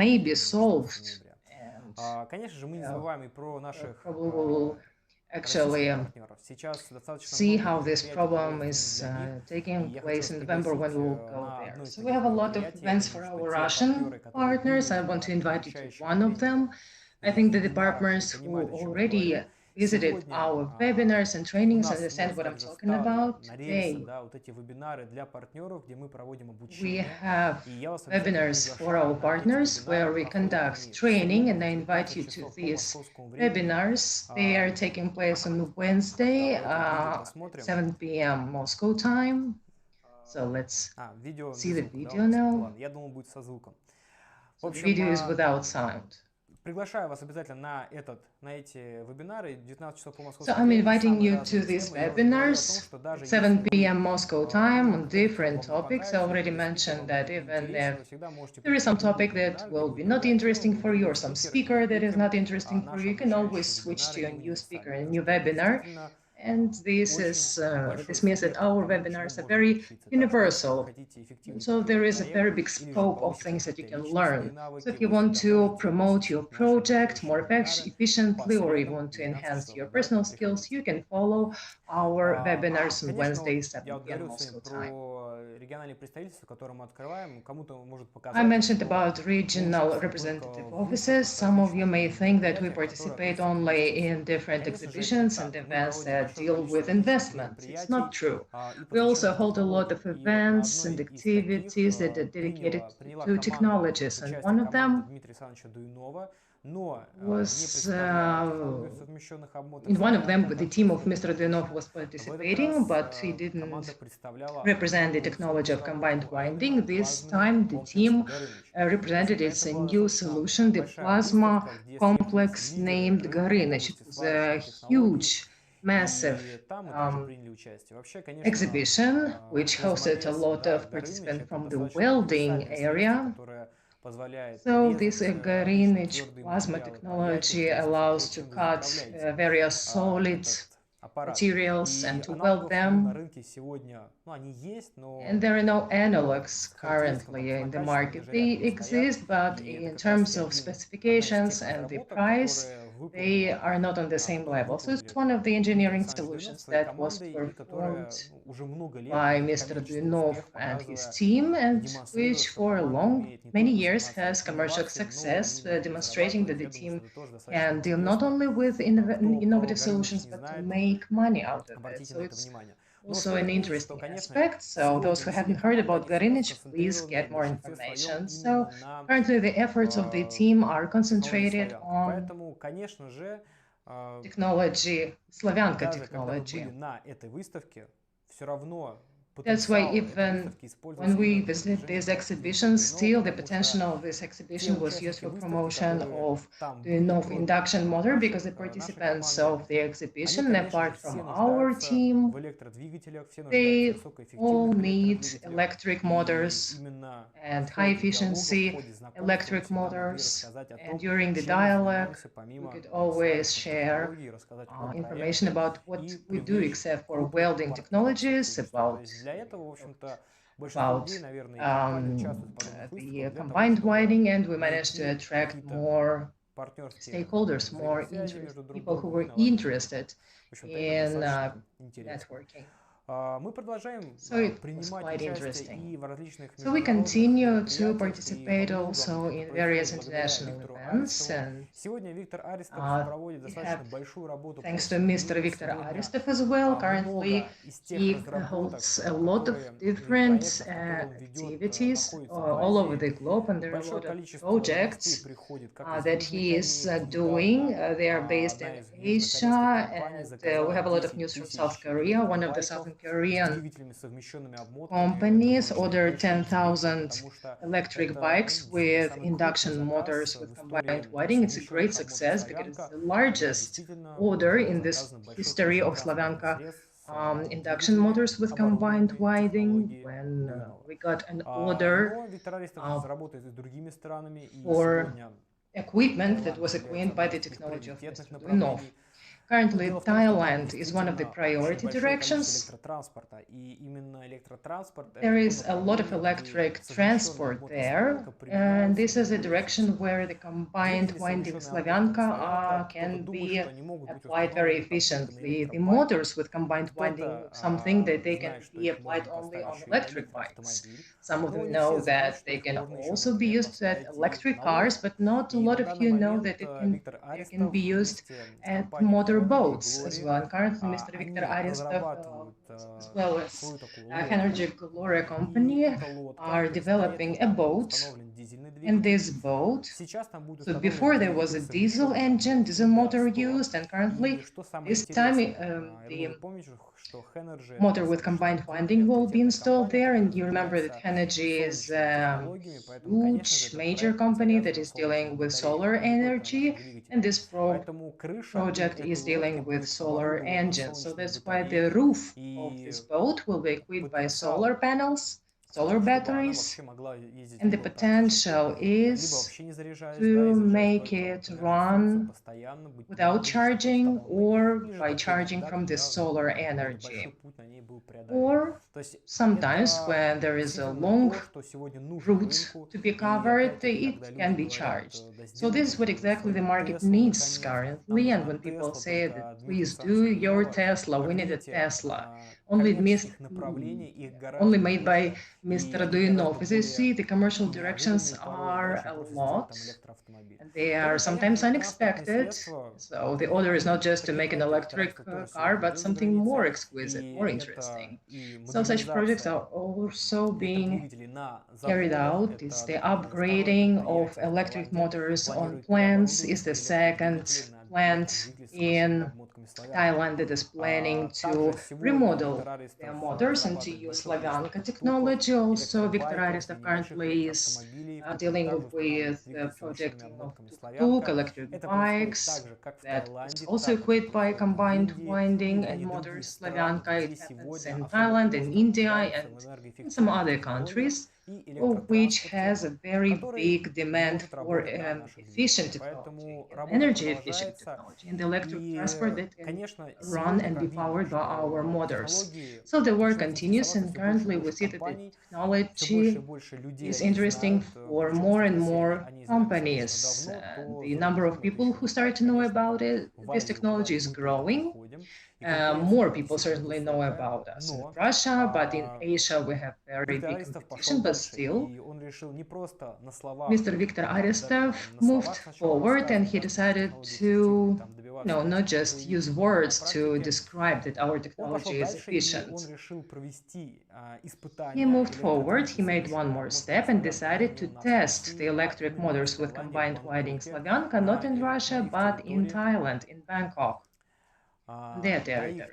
may be 11 solved. ноября. And Конечно же, мы не забываем и про наших probably will российских actually партнеров. Сейчас достаточно see много how this мероприятий problem проводится is именно для них. И taking я хочу place вас in November when пригласить we will go на there. одно из So we таких have a lot of мероприятий. Я events думаю, for что our те Russian партнеры, которые partners. I будут want to на invite you to заключающих one of them. тренингах, I think the departments who already visited our webinars and trainings understand what I'm talking about. Today, we have webinars for our partners where we conduct training, and I invite you to these webinars. They are taking place on Wednesday at 7 p.m. Moscow time. So let's see the video now. So the video is without sound. Приглашаю вас обязательно на эти вебинары 19 часов по So I'm inviting you to these webinars at 7 p.m. Moscow time on different topics. I already mentioned that even if there is some topic that will be not interesting for you or some speaker that is not interesting for you, you can always switch to a new speaker, a new webinar. And this means that our webinars are very universal. So there is a very big scope of things that you can learn. So if you want to promote your project more efficiently, or you want to enhance your personal skills, you can follow our webinars on Wednesdays at 7 p.m. Moscow time. I mentioned about regional representative offices. Some of you may think that we participate only in different exhibitions and events that deal with investments. It's not true. We also hold a lot of events and activities that are dedicated to technologies, and one of them was in one of them the team of Mr. Duyunov was participating, but he didn't represent the technology of combined winding. This time the team represented its a new solution, the plasma complex named Gorynich. It was a huge massive exhibition which hosted a lot of participants from the welding area. So this Gorynich plasma technology allows to cut various solid materials and to weld them. And there are no analogs currently in the market. They exist, but in terms of specifications and the price, they are not on the same level. So it's one of the engineering solutions that was performed by Mr. Duyunov and his team, and which for many years has commercial success, demonstrating that the team can deal not only with innovative solutions, but to make money out of it. So it's also an interesting aspect. So those who haven't heard about Gorynich, please get more information. So currently the efforts of the team are concentrated on technology, Slavyanka technology. That's why even when we visited these exhibitions, still the potential of this exhibition was used for promotion of the Duyunov induction motor, because the participants of the exhibition, apart from our team, they all need electric motors and high-efficiency electric motors. And during the dialogue, we could always share information about what we do, except for welding technologies, about the combined winding, and we managed to attract more stakeholders, more people who were interested in networking. So it was quite interesting. So we continue to participate also in various international events, and thanks to Mr. Viktor Aristov as well. Currently, he holds a lot of different activities all over the globe, and there are a lot of projects that he is doing. They are based in Asia, and we have a lot of news from South Korea. One of the Southern Korean companies ordered 10,000 electric bikes with induction motors with combined winding. It's a great success because it's the largest order in this history of Slavyanka induction motors with combined winding, when we got an order for equipment that was acquired by the technology of Mr. Duyunov. Currently, Thailand is one of the priority directions. There is a lot of electric transport there, and this is a direction where the combined winding Slavyanka can be applied very efficiently. The motors with combined winding, something that they can be applied only on electric bikes. Some of them know that they can also be used at electric cars, but not a lot of you know that they can be used at motor boats as well. And currently, Mr. Viktor Aristov, as well as Energy Gloria company, are developing a boat. And this boat, so before there was a diesel engine, diesel motor used, and currently this time the motor with combined winding will be installed there. And you remember that Energy is a huge major company that is dealing with solar energy, and this project is dealing with solar engines. So that's why the roof of this boat will be equipped by solar panels, solar batteries, and the potential is to make it run without charging or by charging from the solar energy. Or sometimes when there is a long route to be covered, it can be charged. So this is what exactly the market needs currently. And when people say that please do your Tesla, we need a Tesla, only made by Mr. Duyunov. As you see, the commercial directions are a lot, and they are sometimes unexpected. So the order is not just to make an electric car, but something more exquisite, more interesting. So such projects are also being carried out. It's the upgrading of electric motors on plants is the second plant in Thailand that is planning to remodel their motors and to use Slavyanka technology. Also, Viktor Aristov currently is dealing with the project of tuk-tuk, electric bikes, that is also equipped by combined winding and motors Slavyanka. It happens in Thailand, in India, and in some other countries, which has a very big demand for efficient technology, energy efficient technology, and electric transport that can run and be powered by our motors. So the work continues, and currently we see that the technology is interesting for more and more companies. The number of people who start to know about it, this technology is growing. More people certainly know about us in Russia, but in Asia we have very big competition. But still, Mr. Viktor Aristov moved forward, and he decided to not just use words to describe that our technology is efficient. He moved forward, he made one more step and decided to test the electric motors with combined winding Slavyanka, not in Russia, but in Thailand, in Bangkok. Their territory.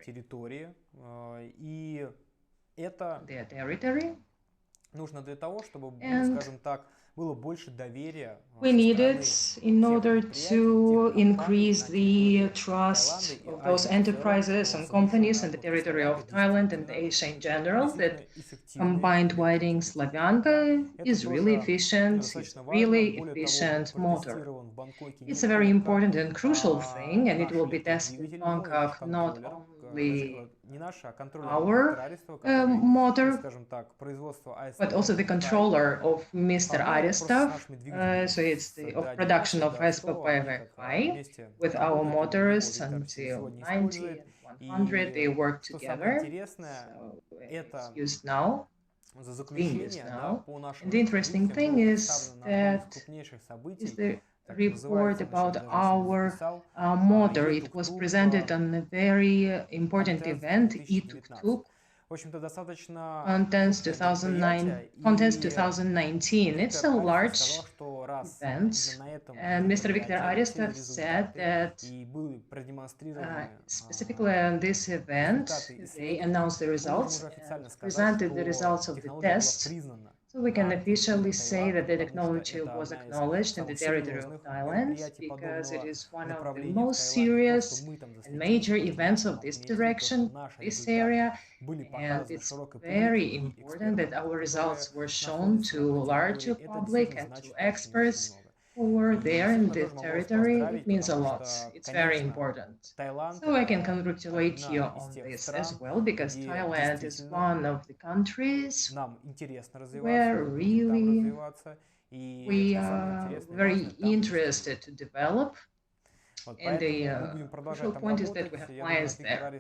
We need it in order to increase the trust of those enterprises and companies in the territory of Thailand and Asia in general, that combined winding Slavyanka is really efficient, is a really efficient motor. It's a very important and crucial thing, and it will be tested in Bangkok, not only our motor, but also the controller of Mr. Aristov. So it's the production of SPPVI with our motors until 90 and 100. They work together. So it's used now. Being used now. And the interesting thing is that is the report about our motor. It was presented on a very important event, e-tuk-tuk, Contents 2019. It's a large event, and Mr. Viktor Aristov said that specifically on this event, they announced the results and presented the results of the test. So we can officially say that the technology was acknowledged in the territory of Thailand because it is one of the most serious and major events of this direction, this area, and it's very important that our results were shown to larger public and to experts for there in the territory, it means a lot. It's very important. So I can congratulate you on this as well, because Thailand is one of the countries where really we are very interested to develop. And the crucial point is that we have clients there.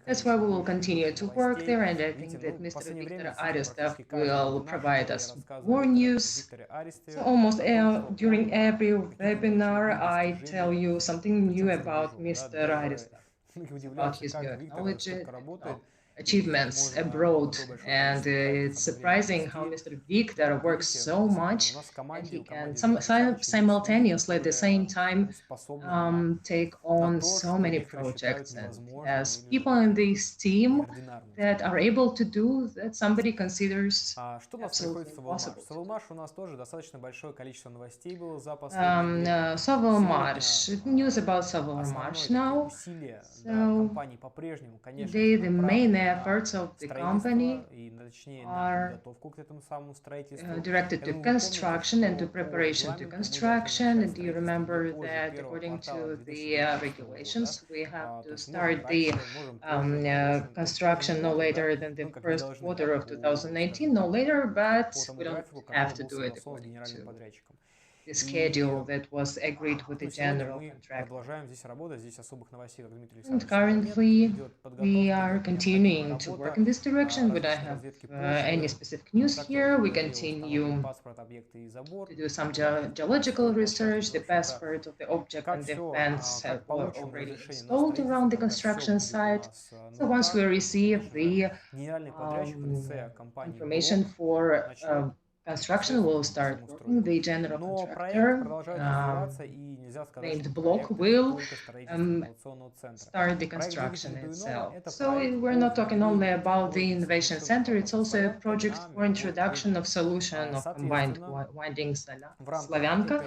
That's why we will continue to work there, and I think that Mr. Viktor Aristov will provide us more news. So almost during every webinar, I tell you something new about Mr. Aristov, about his knowledge, achievements abroad, and it's surprising how Mr. Viktor works so much, and he can simultaneously at the same time take on so many projects, and as people in this team that are able to do that, somebody considers absolutely impossible. Sovelmarsh, news about Sovelmarsh now. So the main efforts of the company are directed to construction and to preparation to construction. And do you remember that according to the regulations, we have to start the construction no later than the first quarter of 2019, no later, but we don't have to do it according to the schedule that was agreed with the general contractor. And currently, we are continuing to work in this direction. We don't have any specific news here. We continue to do some geological research. The passport of the object and the fence were already installed around the construction site. So once we receive the information for construction, will start working. The general contractor named Block will start the construction itself. So we're not talking only about the innovation center, it's also a project for introduction of solution of combined windings Slavyanka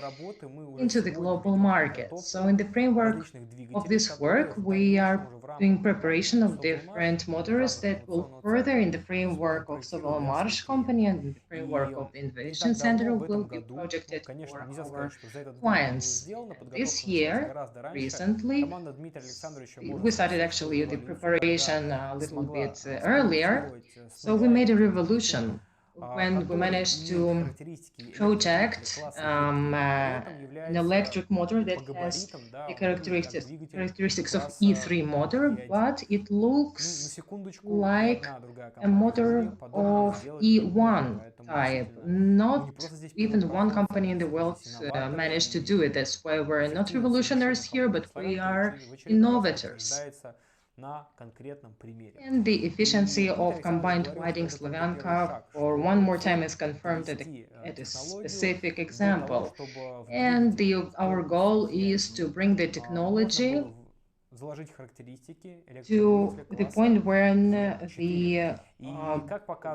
into the global market. So in the framework of this work, we are doing preparation of different motors that will further, in the framework of SOLARGROUP company and in the framework of the Innovation Center, will be projected for our clients. This year, recently, we started actually the preparation a little bit earlier, so we made a revolution when we managed to project an electric motor that has the characteristics of E3 motor, but it looks like a motor of E1 type. Not even one company in the world managed to do it. That's why we're not revolutionaries here, but we are innovators. And the efficiency of combined winding Slavyanka for one more time is confirmed at a specific example. And our goal is to bring the technology to the point where the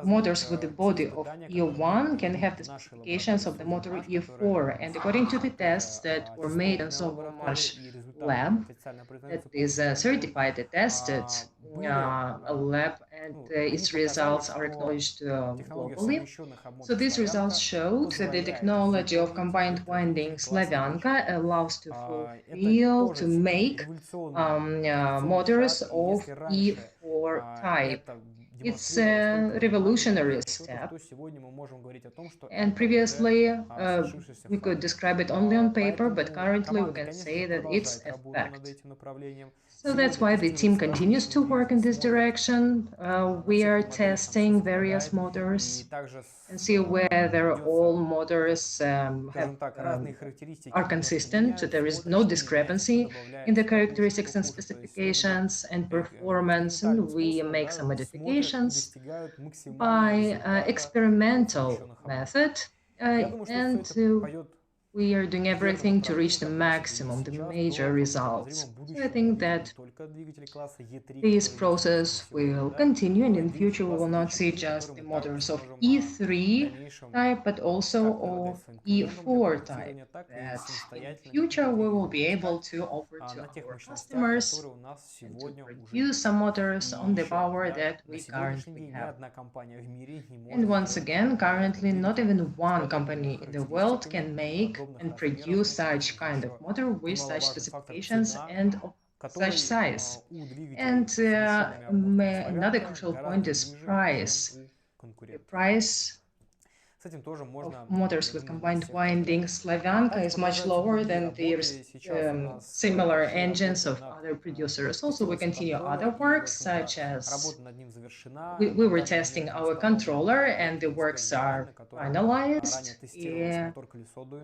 motors with the body of E1 can have the specifications of the motor E4. And according to the tests that were made in SOLARGROUP lab, that is certified, tested lab, and its results are acknowledged globally. So these results showed that the technology of combined winding Slavyanka allows to fulfill, to make motors of E4 type. It's a revolutionary step, and previously we could describe it only on paper, but currently we can say that it's a fact. So that's why the team continues to work in this direction. We are testing various motors and see whether all motors are consistent. So there is no discrepancy in the characteristics and specifications and performance, and we make some modifications by experimental method, and we are doing everything to reach the maximum, the major results. So I think that this process will continue, and in the future we will not see just the motors of E3 type, but also of E4 type. That in the future we will be able to offer to our customers and to produce some motors on the power that we currently have. And once again, currently not even one company in the world can make and produce such kind of motor with such specifications and of such size. And another crucial point is price. The price of motors with combined winding Slavyanka is much lower than the similar engines of other producers. Also, we continue other works, such as we were testing our controller, and the works are finalized.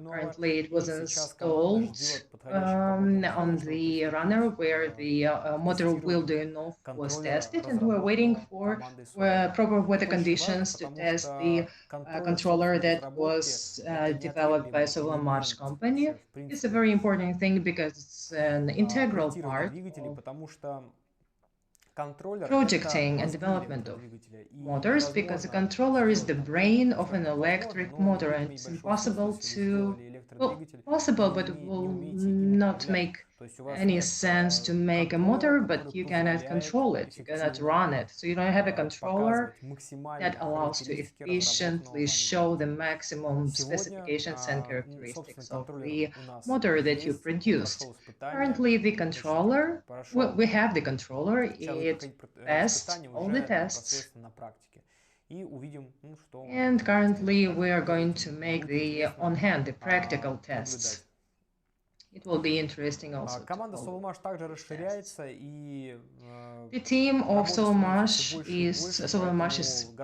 Currently, it was installed on the runner where the motor wheel Duyunov was tested, and we're waiting for proper weather conditions to test the controller that was developed by SOLARGROUP company. It's a very important thing because it's an integral part of projecting and development of motors, because the controller is the brain of an electric motor, and it's impossible to, well, possible, but it will not make any sense to make a motor, but you cannot control it, you cannot run it. So you don't have a controller that allows to efficiently show the maximum specifications and characteristics of the motor that you produced. Currently, the controller, well, we have the controller, it passed all the tests. And currently, we are going to make the on-hand, the practical tests. It will be interesting also. The team of SOLARGROUP is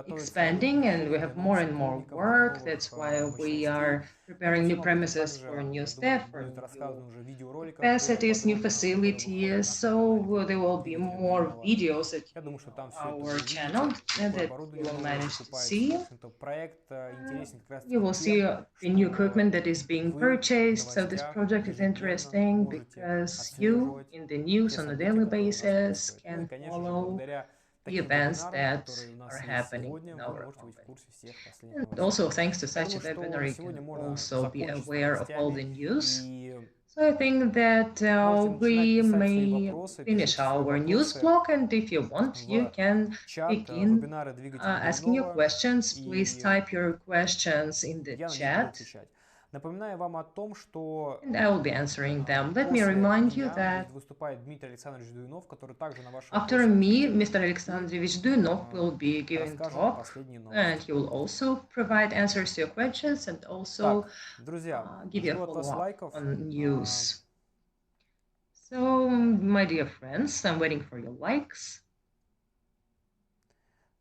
expanding, and we have more and more work. That's why we are preparing new premises for new staff, for new capacities, new facilities. So there will be more videos at our channel that you will manage to see. You will see the new equipment that is being purchased. So this project is interesting because you, in the news on a daily basis, can follow the events that are happening in our company. And also, thanks to such a webinar, you can also be aware of all the news. So I think that we may finish our news block, and if you want, you can begin asking your questions. Please type your questions in the chat, and I will be answering them. Let me remind you that after me, Mr. Alexandrovich Duyunov will be giving talk, and he will also provide answers to your questions and also give you a follow-up on news. So, my dear friends, I'm waiting for your likes.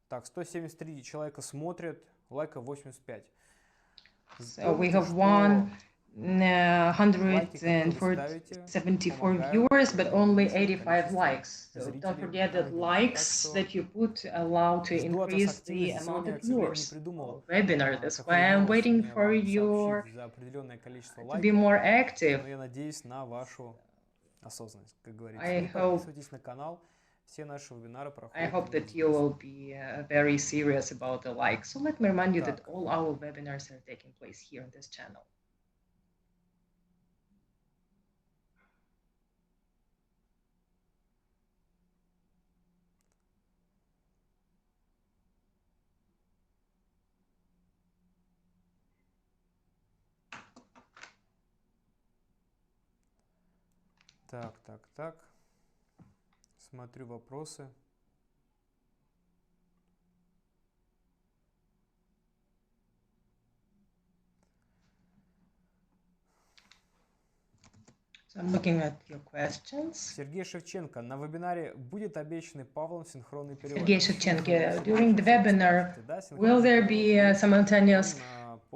Так, 173 человека смотрят, лайков 85. So we have 174 viewers, but only 85 likes. So don't forget that likes that you put allow to increase the amount of viewers of webinar. That's why I'm waiting for you to be more active. I hope that you will be very serious about the likes. So let me remind you that all our webinars are taking place here on this channel. Так. Смотрю вопросы. So I'm looking at your questions. Сергей Шевченко, на вебинаре будет обещанный Павлом синхронный перевод? Сергей Шевченко, during the webinar, will there be a simultaneous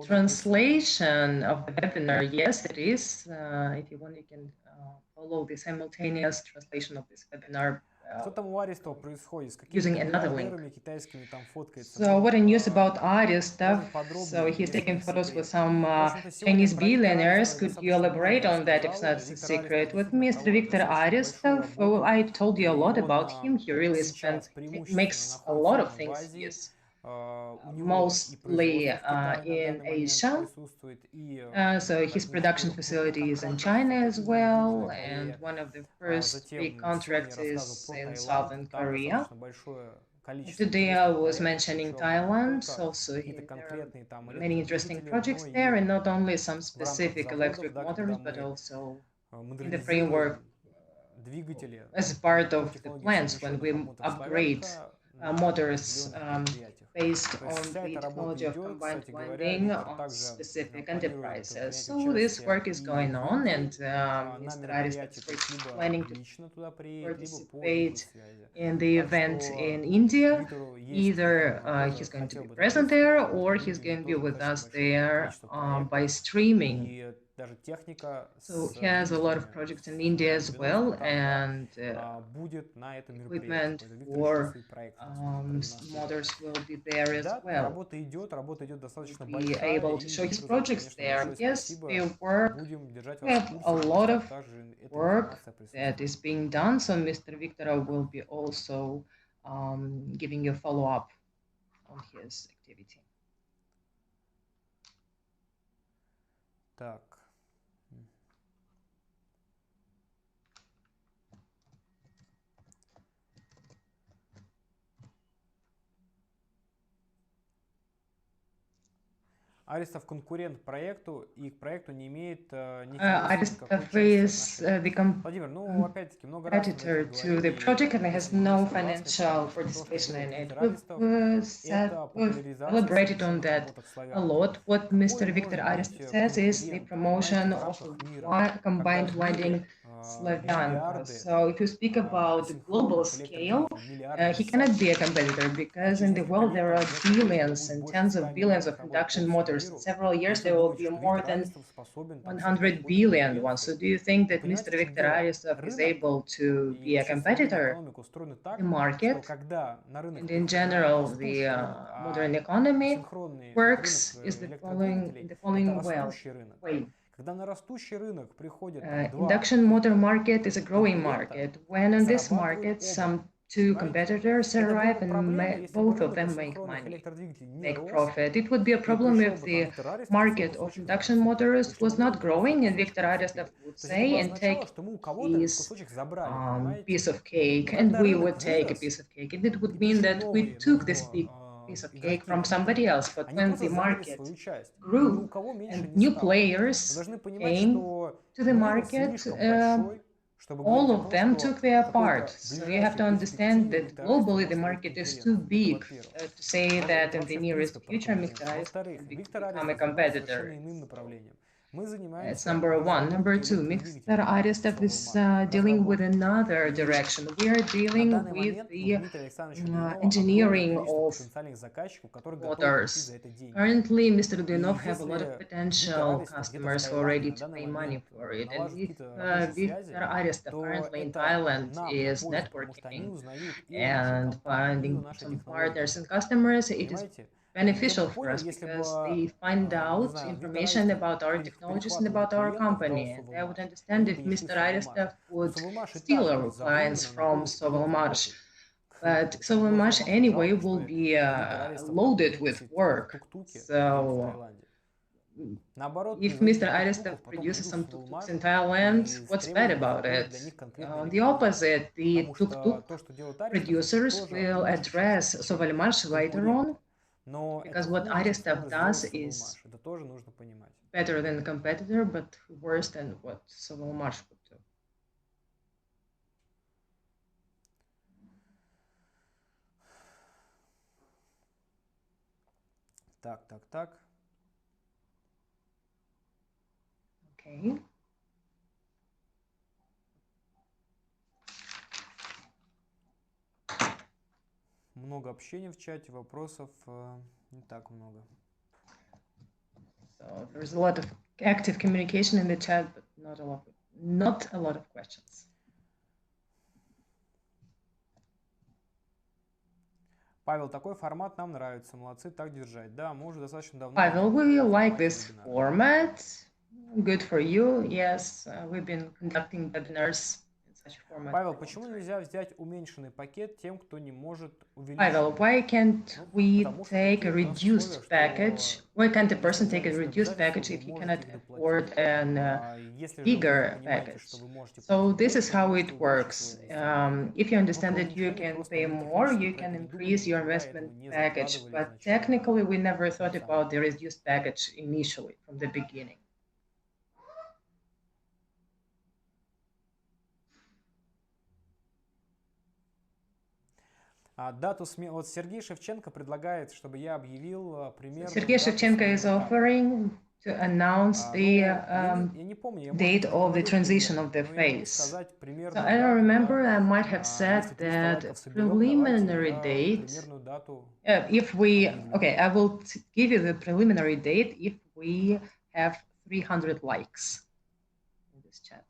translation of the webinar? Yes, it is. If you want, you can follow the simultaneous translation of this webinar using another link. So what a news about Aristov? So he's taking photos with some Chinese billionaires. Could you elaborate on that if it's not a secret? With Mr. Viktor Aristov, well, I told you a lot about him. He really makes a lot of things. Yes. Mostly in Asia. So his production facility is in China as well, and one of the first big contracts is in Southern Korea. Today I was mentioning Thailand, also there are many interesting projects there, and not only some specific electric motors, but also in the framework as part of the plans when we upgrade motors based on the technology of combined winding on specific enterprises. So this work is going on, and Mr. Aristov is planning to participate in the event in India. Either he's going to be present there, or he's going to be with us there by streaming. So he has a lot of projects in India as well, and equipment for motors will be there as well. We'll be able to show his projects there. Yes, we have a lot of work that is being done, so Mr. Viktorov will be also giving you a follow-up on his activity. Так. Арестов конкурент проекту, и к проекту не имеет Aristov is the competitor to the project and has no financial participation in it. We've elaborated on that a lot. What Mr. Viktor Aristov says is the promotion of combined winding Slavyanka. So if you speak about the global scale, he cannot be a competitor because in the world there are billions and tens of billions of induction motors. In several years there will be more than 100 billion ones. So do you think that Mr. Viktor Aristov is able to be a competitor in the market? And in general, the modern economy works is the following way. Induction motor market is a growing market. When in this market, some two competitors arrive and both of them make money, make profit. It would be a problem if the market of induction motors was not growing and Viktor Aristov would say and take this piece of cake, and we would take a piece of cake. And it would mean that we took this piece of cake from somebody else. But when the market grew and new players came to the market, all of them took their part. So you have to understand that globally the market is too big to say that in the nearest future Mr. Aristov will become a competitor. That's number one. Number two, Mr. Aristov is dealing with another direction. We are dealing with the engineering of motors. Currently, Mr. Duyunov has a lot of potential customers who are ready to pay money for it. And if Mr. Aristov currently in Thailand is networking and finding some partners and customers, it is beneficial for us because they find out information about our technologies and about our company. And I would understand if Mr. Aristov would steal our clients from SOLARGROUP. But SOLARGROUP anyway will be loaded with work. So if Mr. Aristov produces some tuk-tuks in Thailand, what's bad about it? The opposite, the tuk-tuk producers will address SOLARGROUP later on. Because what Aristov does is better than the competitor, but worse than what SOLARGROUP would do. Так. Okay. Много общения в чате, вопросов не так много. So there's a lot of active communication in the chat, but not a lot of questions. Павел, такой формат нам нравится. Молодцы, так держать. Да, мы уже достаточно давно. Pavel, we like this format. Good for you. Yes, we've been conducting webinars in Павел, почему нельзя взять уменьшенный пакет тем, кто не может увеличить? Pavel, why can't we take a reduced package? Why can't a person take a reduced package if he cannot afford a bigger package? So this is how it works. If you understand that you can pay more, you can increase your investment package. But technically, we never thought about the reduced package initially from the beginning. Дату смены. Вот Сергей Шевченко предлагает, чтобы я объявил примерно. Sergei Shevchenko is offering to announce the date of the transition of the phase. So I don't remember, I might have said that preliminary date, okay, I will give you the preliminary date if we have 300 likes in this chat.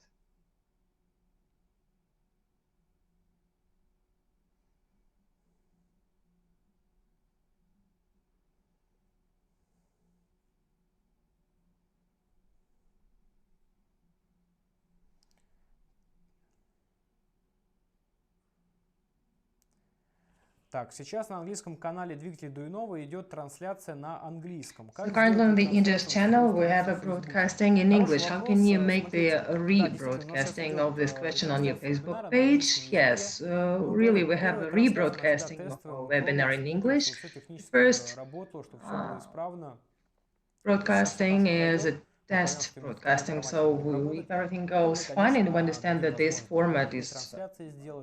Так, сейчас на английском канале Дмитрия Дуюнова идет трансляция на английском. So currently on the India's channel we have a broadcasting in English. How can you make the rebroadcasting of this question on your Facebook page? Yes, really we have a rebroadcasting of our webinar in English. First, broadcasting is a test broadcasting, so if everything goes fine and we understand that this format is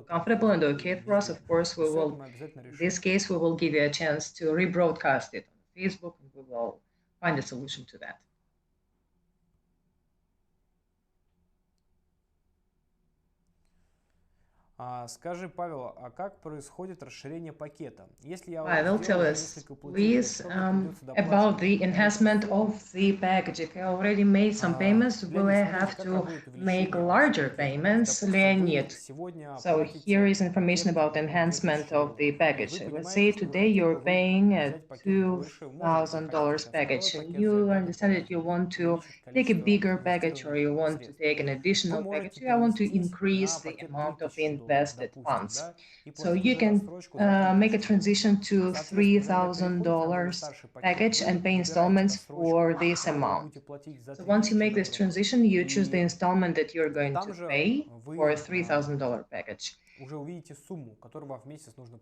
comfortable and okay for us, of course we will, in this case, we will give you a chance to rebroadcast it on Facebook and we will find a solution to that. Скажи, Павел, а как происходит расширение пакета? Если я Pavel, tell us, please, about the enhancement of the package. If you already made some payments, will I have to make larger payments? Leonid, so here is information about enhancement of the package. Let's say today you're paying a $2,000 package, and you understand that you want to take a bigger package or you want to take an additional package. I want to increase the amount of invested funds. So you can make a transition to $3,000 package and pay installments for this amount. So once you make this transition, you choose the installment that you're going to pay for a $3,000 package.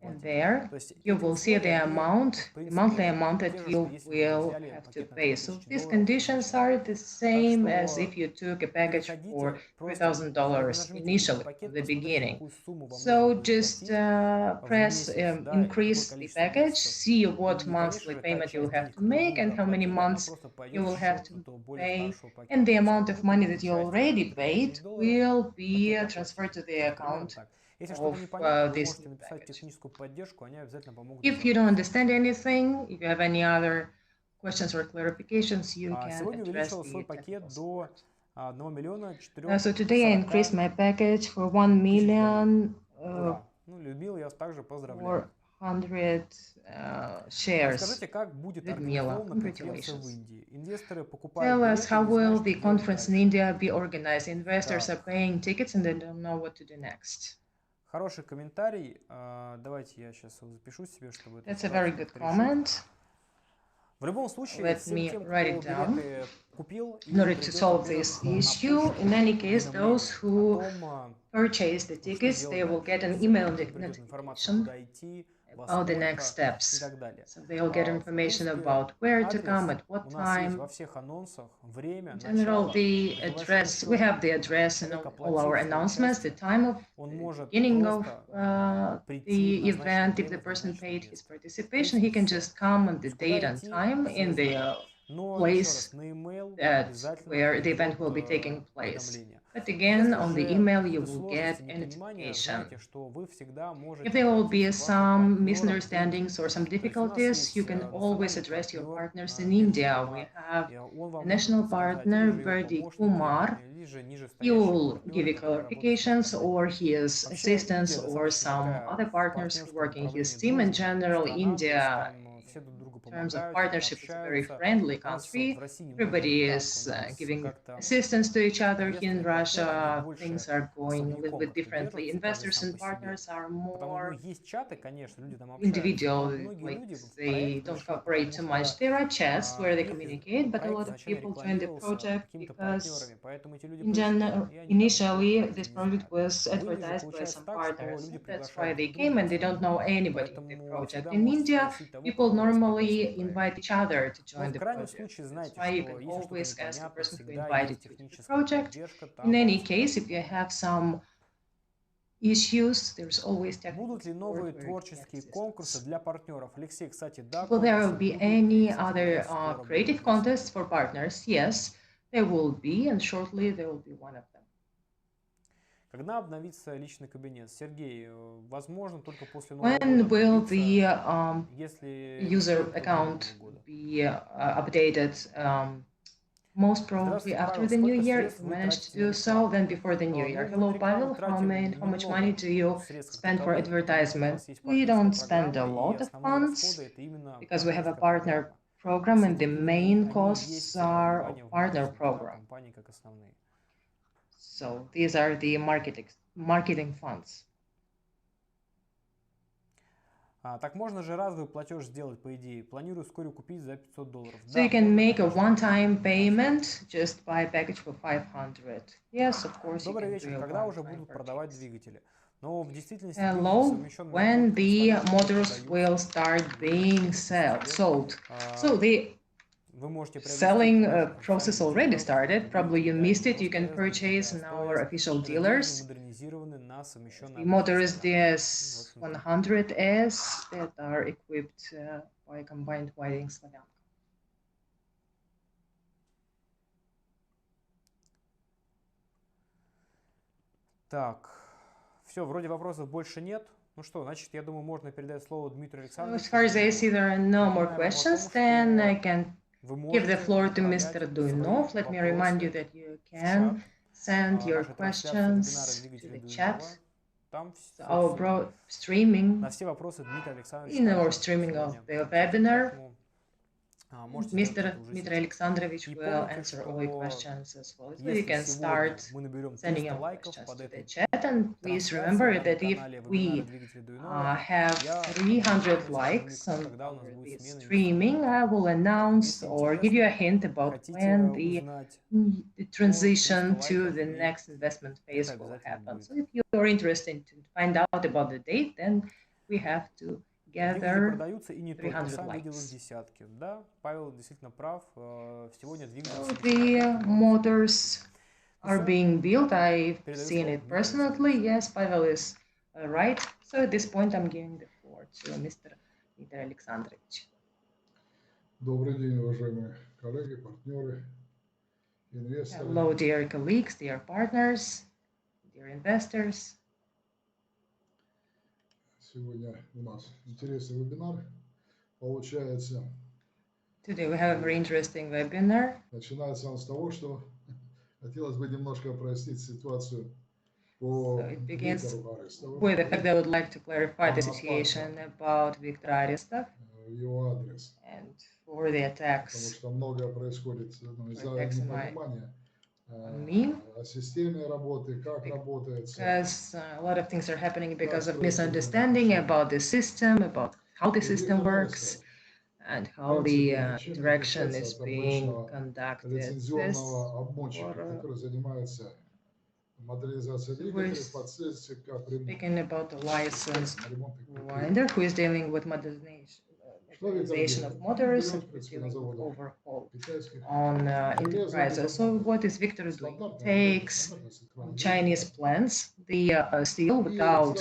And there you will see the amount, the monthly amount that you will have to pay. So these conditions are the same as if you took a package for $3,000 initially at the beginning. So just press increase the package, see what monthly payment you will have to make and how many months you will have to pay, and the amount of money that you already paid will be transferred to the account of this new package. If you don't understand anything, if you have any other questions or clarifications, you can address the technical support. So today I increased my package for 1 million 400 shares. Ludmila, congratulations. Tell us, how will the conference in India be organized? Investors are paying tickets and they don't know what to do next. Хороший комментарий. Давайте я сейчас запишу себе, чтобы это. That's a very good comment. В любом случае, let me write it down in order to solve this issue. In any case, those who purchase the tickets, they will get an email notification about the next steps. So they'll get information about where to come, at what time. In general, the address, we have the address in all our announcements, the time of the beginning of the event. If the person paid his participation, he can just come on the date and time in the place where the event will be taking place. But again, on the email, you will get a notification. If there will be some misunderstandings or some difficulties, you can always address your partners in India. We have a national partner, Verdi Kumar. He will give you clarifications, or his assistants, or some other partners who work in his team. In general, India terms of partnership, it's a very friendly country. Everybody is giving assistance to each other. Here in Russia, things are going a little bit differently. Investors and partners are more individual, like they don't cooperate too much. There are chats where they communicate, but a lot of people join the project because in general, initially this project was advertised by some partners. That's why they came, and they don't know anybody in the project. In India, people normally invite each other to join the project. That's why you can always ask the person who invited you to the project. In any case, if you have some issues, there's always technical support where you can get assistance. Will there be any other creative contests for partners? Yes, there will be, and shortly there will be one of them. Когда обновится личный кабинет? Сергей, возможно, только после Нового When года will обновится, the если user нет до account Нового года. be updated? Most probably after the new year. If you manage to do so, then before the new year. Hello, Pavel. How much money do you spend for advertisement? We don't spend a lot of funds because we have a partner program, and the main costs are of partner program. So these are the marketing funds. Так можно же разовый платеж сделать, по идее. Планирую вскоре купить за $500. So you can make a one-time payment, just buy a package for 500. Yes, of course you Добрый can вечер. do a Когда уже one-time будут продавать purchase. двигатели? Но в действительности Hello, совмещенные when находки the постоянно motors продаются. will start being sold. So the Вы можете selling приобрести process already started. Probably you missed it. You can purchase in our official dealers модернизированы на совмещенные the motors DS100S that are equipped by combined wiring Slavyanka. Так, все, вроде вопросов больше нет. Ну что, значит, я думаю, можно передать слово Дмитрию Александровичу. As far as I see there are no more questions, then I can give the floor to Mr. Duyunov. Let me remind you that you can send your questions to the chat. Our streaming, in our streaming of the webinar, Mr. Dmitry Alexandrovich will answer all your questions as well. So you can start sending your questions to the chat. And please remember that if we have 300 likes on this streaming, I will announce or give you a hint about when the transition to the next investment phase will happen. So if you're interested to find out about the date, then we have to gather 300 likes. So the motors are being built. I've seen it personally. Yes, Pavel is right. So at this point, I'm giving the floor to Mr. Dmitry Alexandrovich. Добрый день, уважаемые коллеги, партнеры, инвесторы. Hello, dear colleagues, dear partners, dear investors. Сегодня у нас интересный вебинар. Получается. Today we have a very interesting webinar. Начинается он с того, что хотелось бы немножко прояснить ситуацию по Виктору Арестову. With the fact that I would like to clarify the situation about Viktor Arestov его адрес. And for the attacks. Потому что многое происходит из-за непонимания о системе работы, как работает. Because a lot of things are happening because of misunderstanding about the system, about how the system works, and how the interaction is being conducted. Speaking about the licensed winder who is dealing with modernization of motors and dealing with overhaul on enterprises. So what is Viktor doing? He takes Chinese plants, the steel without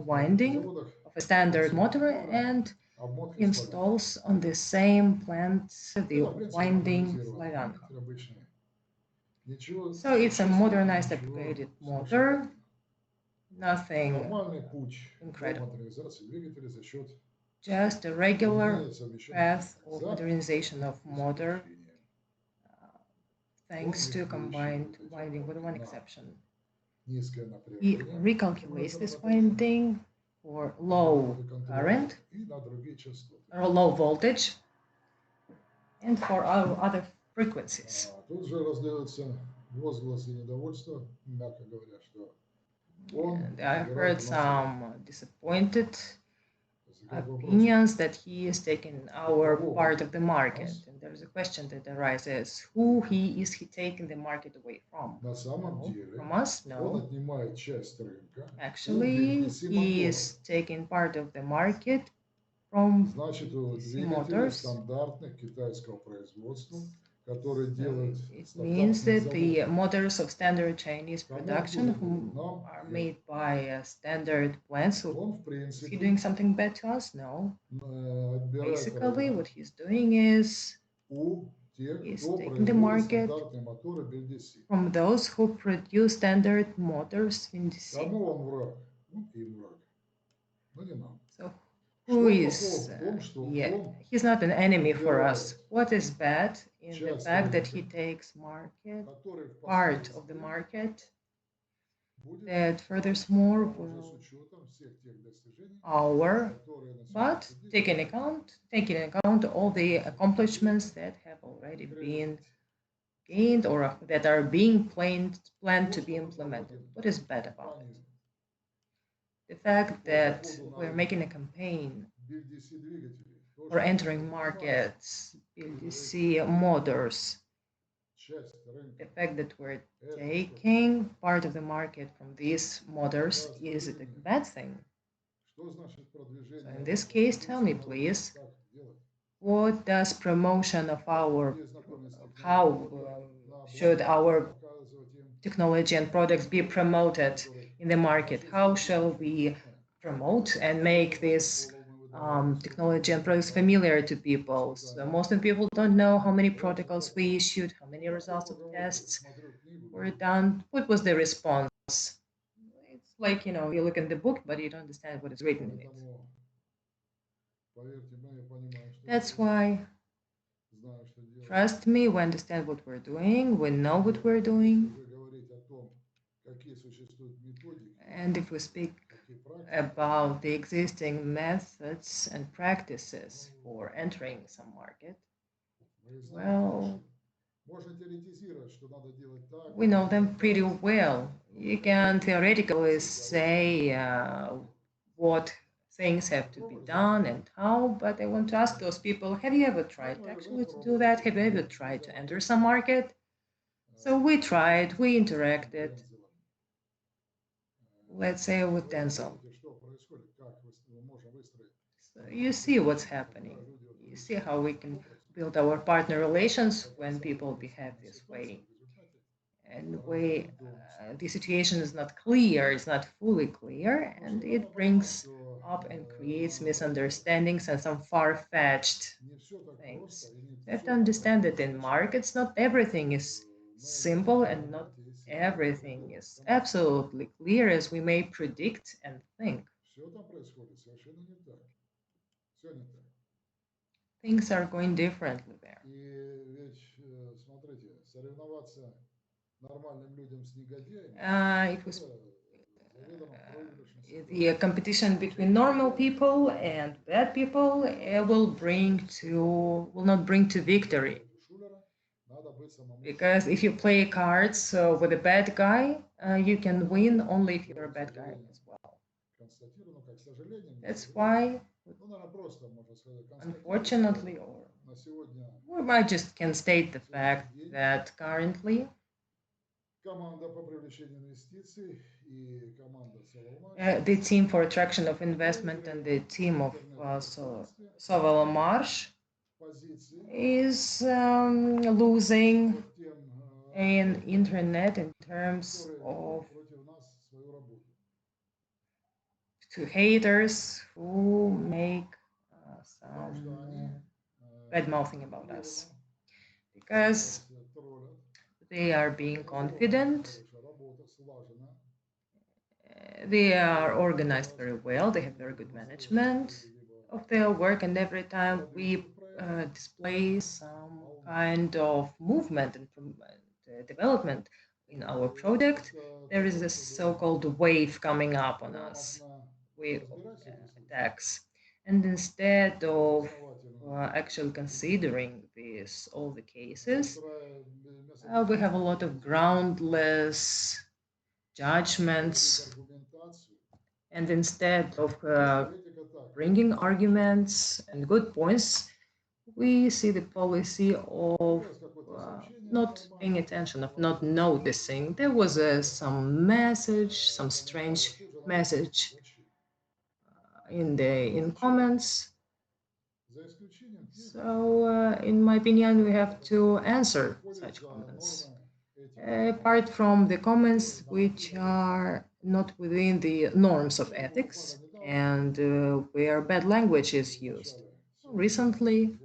winding of a standard motor, and installs on the same plant the winding Slavyanka. So it's a modernized, upgraded motor, nothing incredible. Just a regular path of modernization of motor, thanks to combined winding, with one exception. He recalculates this winding for low current or low voltage and for other frequencies. And I heard some disappointed opinions that he is taking our part of the market. And there's a question that arises, who is he taking the market away from? No, from us? No. Actually, he is taking part of the market from DC motors. It means that the motors of standard Chinese production who are made by standard plants. So is he doing something bad to us? No. Basically, what he's doing is he's taking the market from those who produce standard motors in DC. So who is, he's not an enemy for us. What is bad in the fact that he takes part of the market that furthermore will but taking account all the accomplishments that have already been gained or that are being planned to be implemented. What is bad about it? The fact that we're making a campaign for entering markets, BLDC motors, the fact that we're taking part of the market from these motors, is it a bad thing? So in this case, tell me please, what does promotion of how should our technology and products be promoted in the market? How shall we promote and make this technology and products familiar to people? So most of the people don't know how many protocols we issued, how many results of tests were done. What was the response? It's like, you look in the book, but you don't understand what is written in it. That's why, trust me, we understand what we're doing, we know what we're doing. And if we speak about the existing methods and practices for entering some market, well, we know them pretty well. You can theoretically say what things have to be done and how, but I want to ask those people, have you ever tried actually to do that? Have you ever tried to enter some market? So we tried, we interacted, let's say with Denzel. So you see what's happening. You see how we can build our partner relations when people behave this way. And the situation is not clear, it's not fully clear, and it brings up and creates misunderstandings and some far-fetched things. You have to understand that in markets, not everything is simple and not everything is absolutely clear as we may predict and think. Things are going differently there. It was the competition between normal people and bad people will not bring to victory. Because if you play cards with a bad guy, you can win only if you're a bad guy as well. That's why, unfortunately, or I just can state the fact that currently the team for attraction of investment and the team of SOLARGROUP is losing in internet in terms of to haters who make some bad mouthing about us, because they are being confident, they are organized very well, they have very good management of their work, and every time we display some kind of movement and development in our product, there is a so-called wave coming up on us. with attacks. And instead of actually considering all the cases, we have a lot of groundless judgments. And instead of bringing arguments and good points, we see the policy of not paying attention, of not noticing. There was some message, some strange message in comments. So, in my opinion, we have to answer such comments. Apart from the comments which are not within the norms of ethics and where bad language is used. Recently,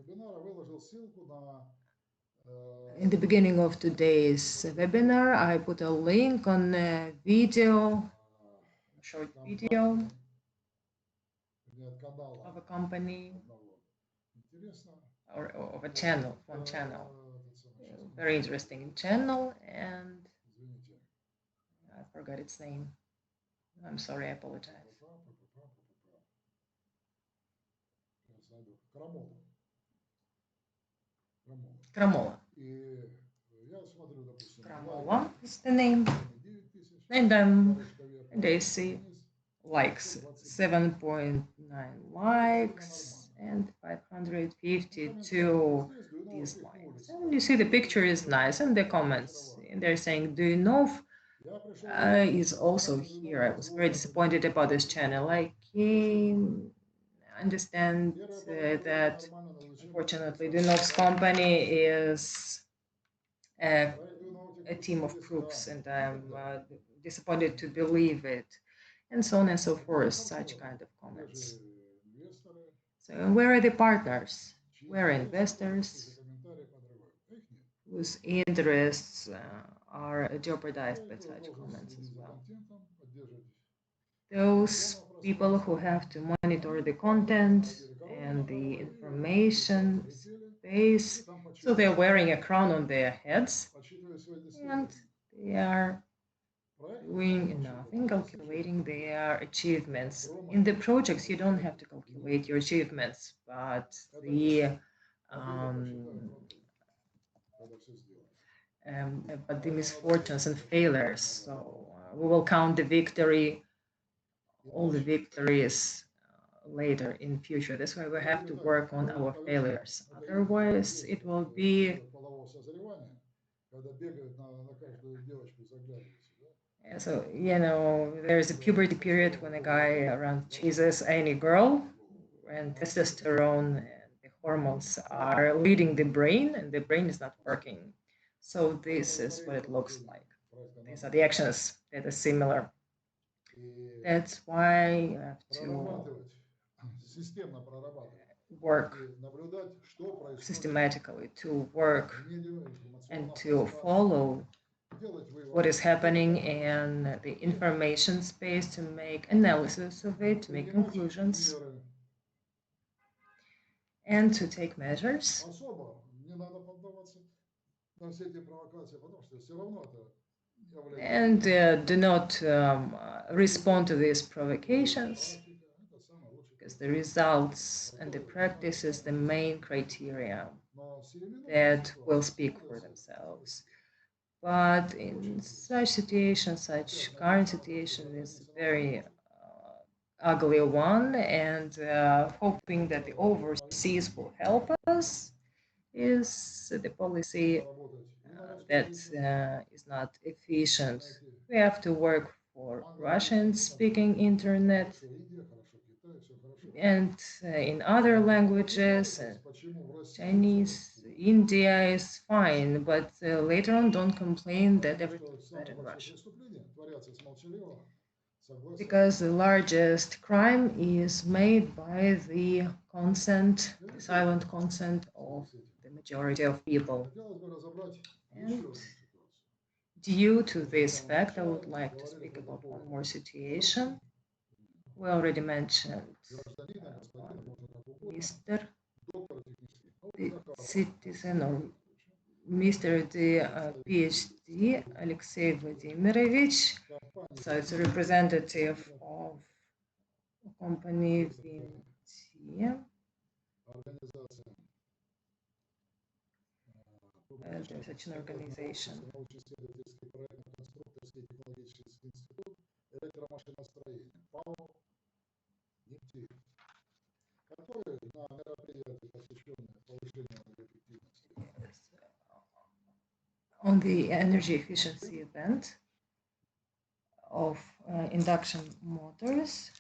in the beginning of today's webinar, I put a link on a video, a short video of a company or of a channel, one channel. Very interesting channel, and I forgot its name. I'm sorry, I apologize. Kramola. Kramola is the name. And I see likes, 7.9 likes and 552 dislikes. And you see the picture is nice, and the comments, and they're saying Duyunov is also here. I was very disappointed about this channel. I understand that unfortunately Duyunov's company is a team of crooks, and I'm disappointed to believe it, and so on and so forth, such kind of comments. So where are the partners? Where are investors whose interests are jeopardized by such comments as well? Those people who have to monitor the content and the information space, so they're wearing a crown on their heads, and they are doing nothing, calculating their achievements. In the projects, you don't have to calculate your achievements, but the misfortunes and failures. So we will count the victory, all the victories later in future. That's why we have to work on our failures. Otherwise, it will be so, there's a puberty period when a guy around chases any girl, and testosterone and the hormones are leading the brain, and the brain is not working. So this is what it looks like. These are the actions that are similar. That's why you have to work systematically, to work and to follow what is happening in the information space, to make analysis of it, to make conclusions, and to take measures. And do not respond to these provocations, because the results and the practice is the main criteria that will speak for themselves. But in such situation, such current situation is a very ugly one, and hoping that the overseas will help us is the policy that is not efficient. We have to work for Russian-speaking internet and in other languages, Chinese, India is fine, but later on don't complain that everything is bad in Russia. Because the largest crime is made by the consent, the silent consent of the majority of people. And due to this fact, I would like to speak about one more situation. We already mentioned Mr. the citizen, or Mr. the PhD, Alexey Vladimirovich. So it's a representative of company VMT. There's such an organization. On the energy efficiency event of induction motors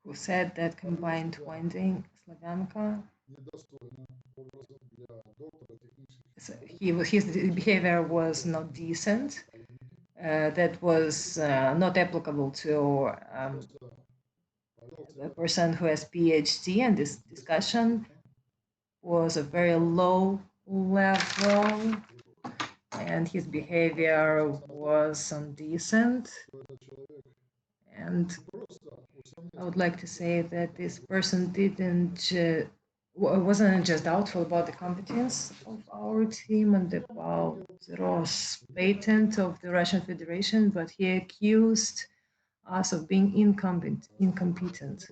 who said that combined winding Slavyanka, so his behavior was not decent. That was not applicable to the person who has PhD, and this discussion was a very low level, and his behavior was indecent. And I would like to say that this person wasn't just doubtful about the competence of our team and about the ROS patent of the Russian Federation, but he accused us of being incompetent.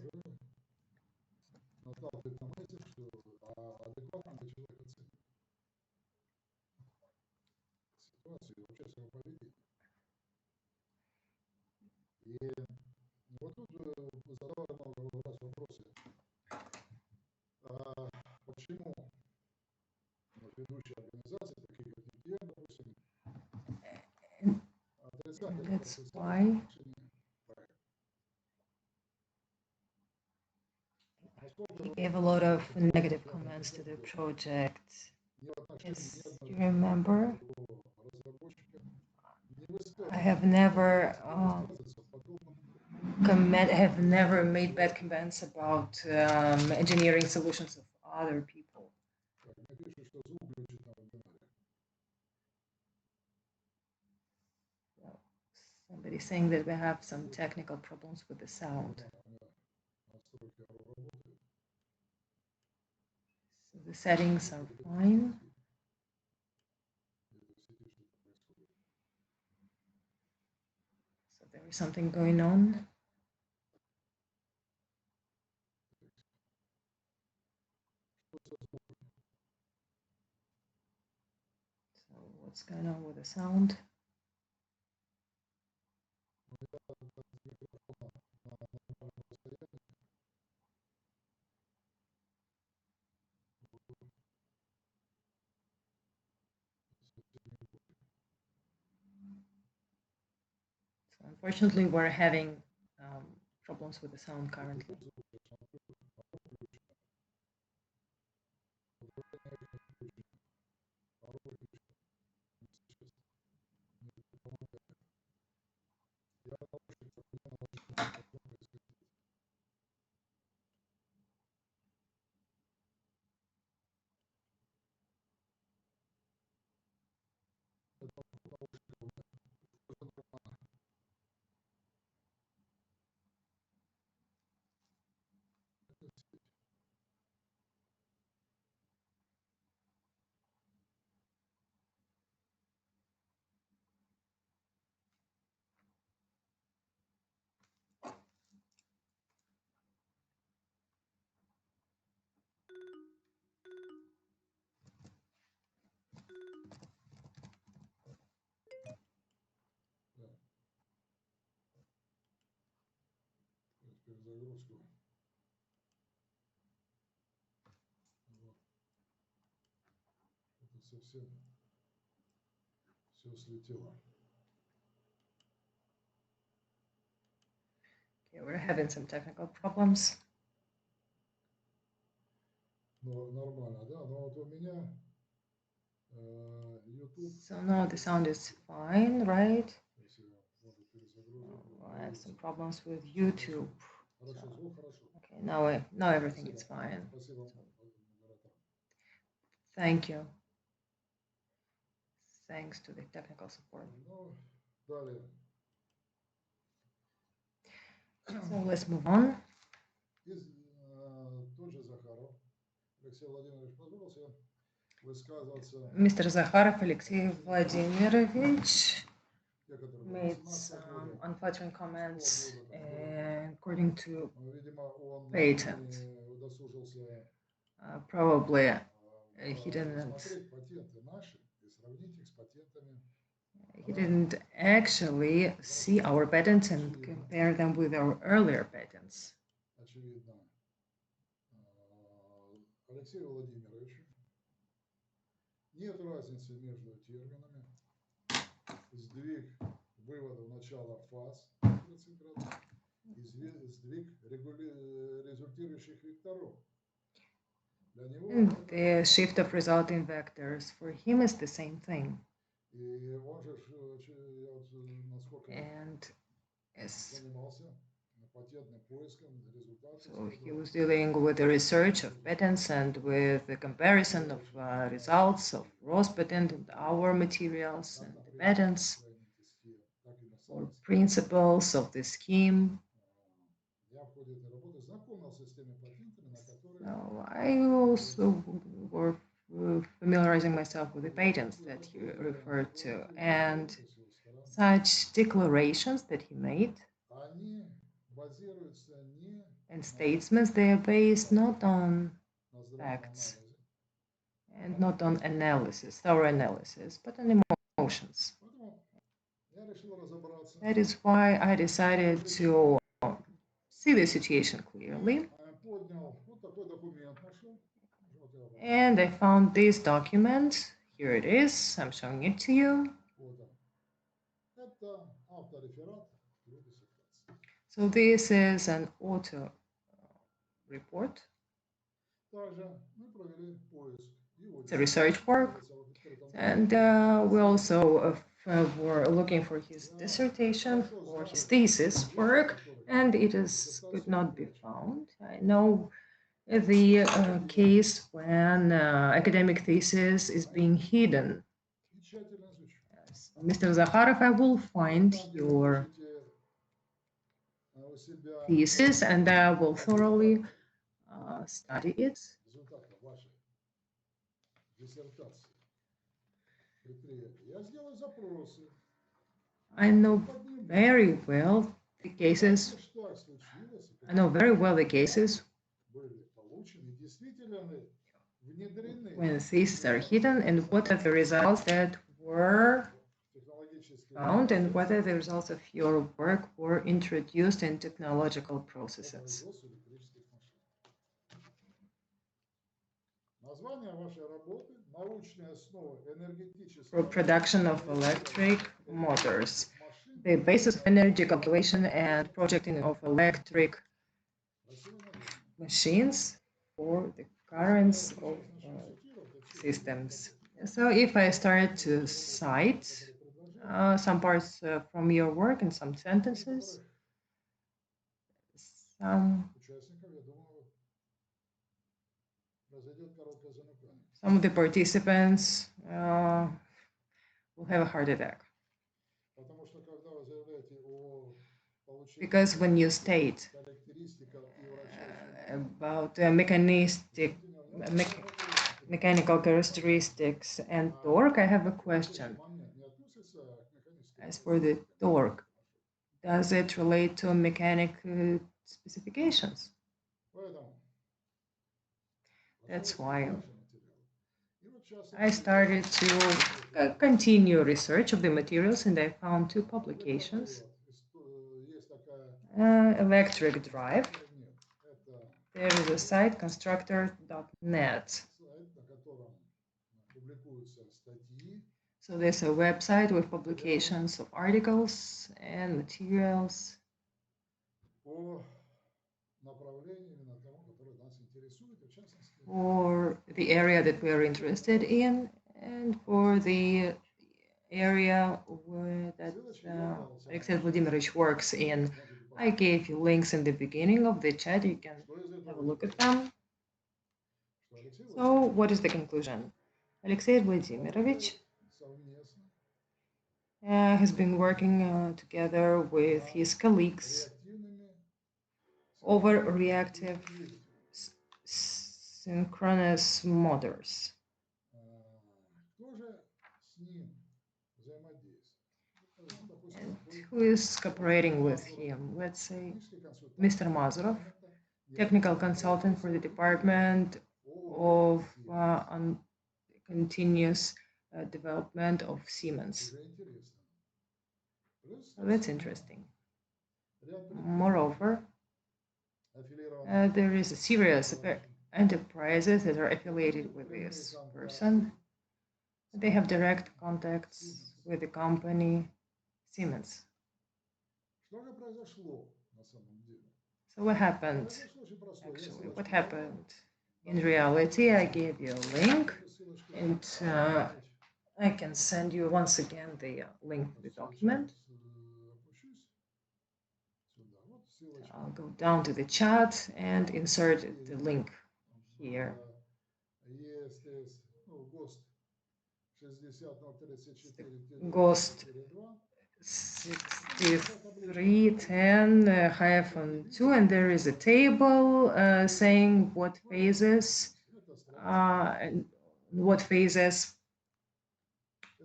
And that's why he gave a lot of negative comments to the project. As you remember, I have never made bad comments about engineering solutions of other people. Somebody saying that we have some technical problems with the sound. So the settings are fine. So there is something going on. So what's going on with the sound? So unfortunately, we're having problems with the sound currently. Перезагрузку. Это совсем все слетело. Okay, we're having some technical problems. Ну, нормально, да? Но вот у меня YouTube... So now the sound is fine, right? I have some problems with YouTube. So, okay, now everything is fine. So, thank you. Thanks to the technical support. So let's move on. Тот же Захаров Алексей Владимирович позволил себе Mr. Zakharov Alexey Vladimirovich made some unflattering comments according to patent. Probably he didn't actually see our patents and compare them with our earlier patents. Нет разницы между терминами. Сдвиг вывода в начало фаз 30 градусов и сдвиг результирующих векторов. And the shift of resulting vectors for him is the same thing. And yes. So he was dealing with the research of patents and with the comparison of results of Ross patent and our materials and the patents or principles of the scheme. So I also were familiarizing myself with the patents that he referred to and such declarations that he made and statements, they are based not on facts and not on analysis, thorough analysis, but on emotions. That is why I decided to see the situation clearly. And I found this document. Here it is. I'm showing it to you. So this is an auto report. It's a research work. And we also were looking for his dissertation, for his thesis work, and it could not be found. I know the case when academic thesis is being hidden. So, Mr. Zakharov, I will find your thesis and I will thoroughly study it. I know very well the cases. I know very well the cases when theses are hidden and what are the results that were found and whether the results of your work were introduced in technological processes. For production of electric motors, the basis of energy calculation and projecting of electric machines for the currents of systems. So if I start to cite some parts from your work and some sentences, some of the participants will have a heart attack. Because when you state about mechanical characteristics and torque, I have a question. As for the torque, does it relate to mechanic specifications? That's why I started to continue research of the materials and I found two publications. Electric drive. There is a site, constructor.net. So there's a website with publications of articles and materials for the area that we are interested in and for the area that Alexey Vladimirovich works in. I gave you links in the beginning of the chat. You can have a look at them. So what is the conclusion? Alexey Vladimirovich has been working together with his colleagues over reactive synchronous motors. And who is cooperating with him? Let's say Mr. Mazurov, technical consultant for the Department of Continuous Development of Siemens. So that's interesting. Moreover, there is a series of enterprises that are affiliated with this person. They have direct contacts with the company Siemens. So what happened? Actually, what happened? In reality, I gave you a link, and I can send you once again the link to the document. I'll go down to the chat and insert the link here. GOST 6310-2, and there is a table saying what phases and what phases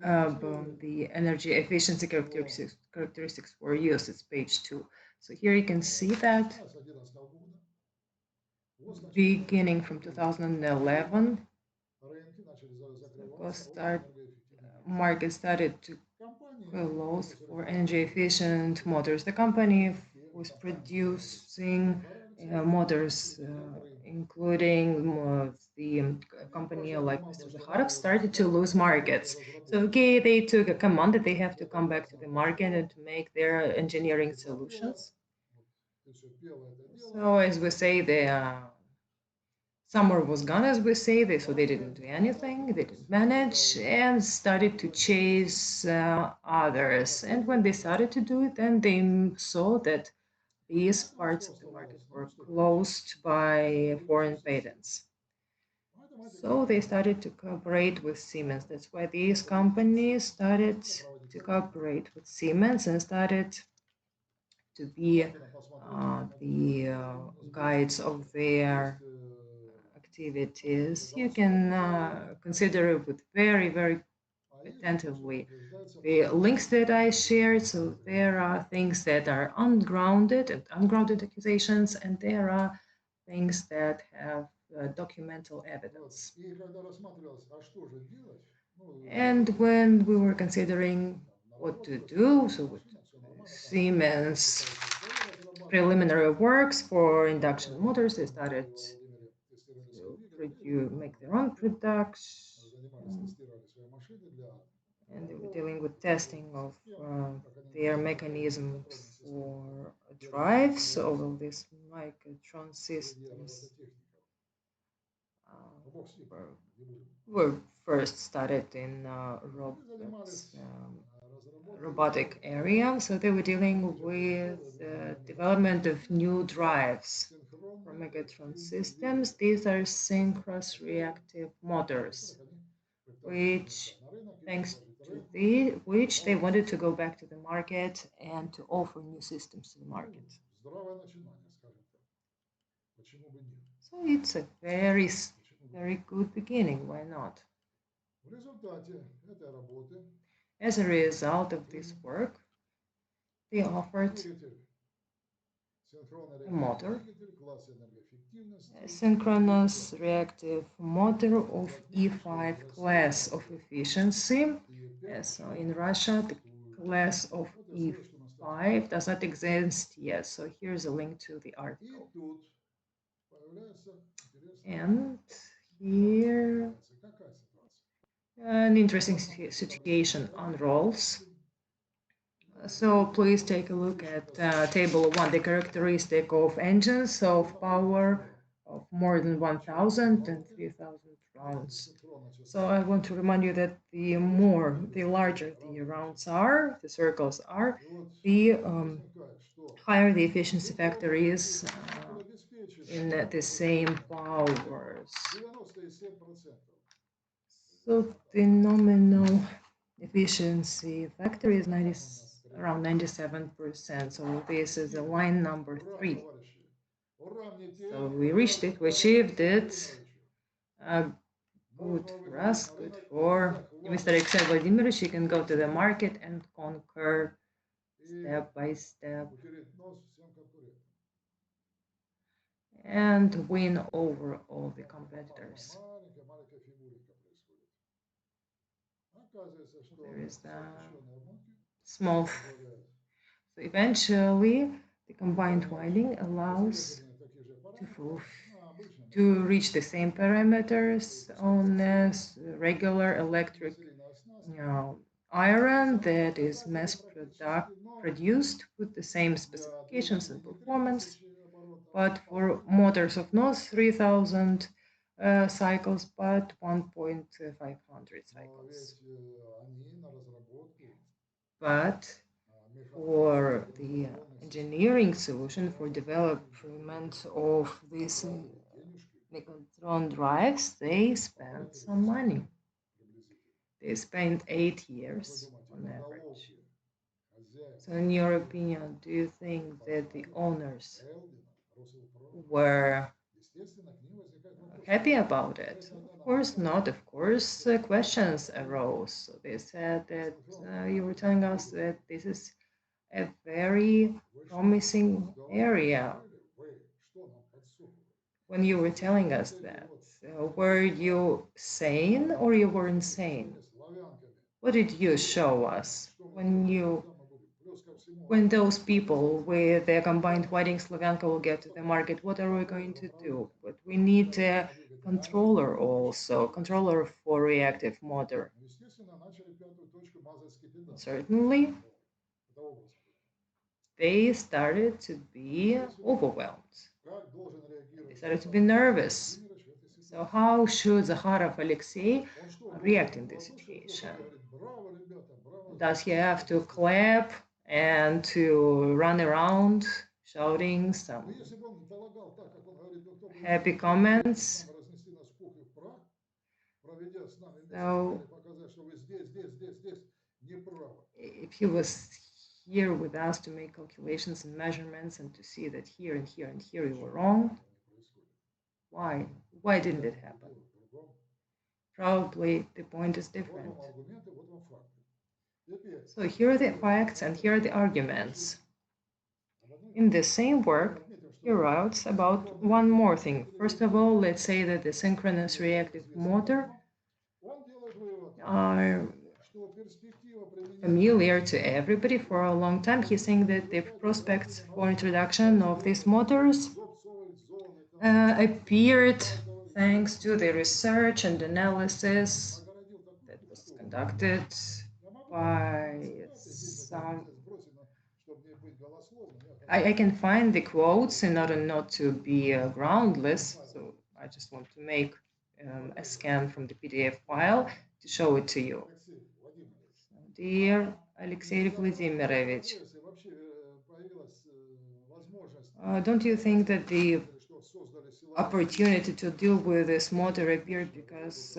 the energy efficiency characteristics were used. It's page 2. So here you can see that beginning from 2011, the market started to close for energy efficient motors. The company was producing motors, including the company like Mr. Zakharov, started to lose markets. So okay, they took a command that they have to come back to the market and to make their engineering solutions. So as we say, the summer was gone, as we say, so they didn't do anything, they didn't manage, and started to chase others. And when they started to do it, then they saw that these parts of the market were closed by foreign patents. So they started to cooperate with Siemens. That's why these companies started to cooperate with Siemens and started to be the guides of their activities. You can consider it with very, very attentively the links that I shared. So there are things that are ungrounded accusations, and there are things that have documental evidence. And when we were considering what to do, so with Siemens preliminary works for induction motors, they started to make their own production, and they were dealing with testing of their mechanism for drives. All of these microtron systems were first started in robotic area. So they were dealing with development of new drives for megatron systems. These are synchronous reactive motors, which, thanks to which they wanted to go back to the market and to offer new systems to the market. So it's a very, very good beginning. Why not? As a result of this work, they offered a motor, a synchronous reactive motor of E5 class of efficiency. So in Russia, the class of E5 does not exist yet. So here's a link to the article. And here, an interesting situation unrolls. So please take a look at table 1, the characteristic of engines of power of more than 1,000 and 3,000 rounds. So I want to remind you that the larger the rounds are, the circles are, the higher the efficiency factor is in the same powers. So the nominal efficiency factor is around 97%. So this is the line number 3. So we reached it, we achieved it. good for us, good for Mr. Alexei Vladimirovich. You can go to the market and conquer step by step and win over all the competitors. There is a small. So eventually, the combined winding allows to reach the same parameters on a regular electric iron that is mass produced with the same specifications and performance. But for motors of not 3000 cycles, but 1,500 cycles. But for the engineering solution for development of these nickel drives, they spent some money. They spent 8 years on average. So in your opinion, do you think that the owners were happy about it? Of course not. Of course, questions arose. So they said that you were telling us that this is a very promising area. When you were telling us that, were you sane or you were insane? What did you show us when those people with their combined winding Slavyanka will get to the market? What are we going to do? But we need a controller also, controller for reactive motor. Certainly, they started to be overwhelmed. They started to be nervous. So how should Zakharov Alexei react in this situation? Does he have to clap and to run around shouting some happy comments? So if he was here with us to make calculations and measurements and to see that here and here and here you were wrong, why? Why didn't it happen? Probably the point is different. So here are the facts and here are the arguments. In the same work, he writes about one more thing. First of all, let's say that the synchronous reactive motor are familiar to everybody for a long time. He's saying that the prospects for introduction of these motors appeared thanks to the research and analysis that was conducted by some. I can find the quotes in order not to be groundless, so I just want to make a scan from the PDF file to show it to you. So, dear Alexey Vladimirovich, don't you think that the opportunity to deal with this motor appeared because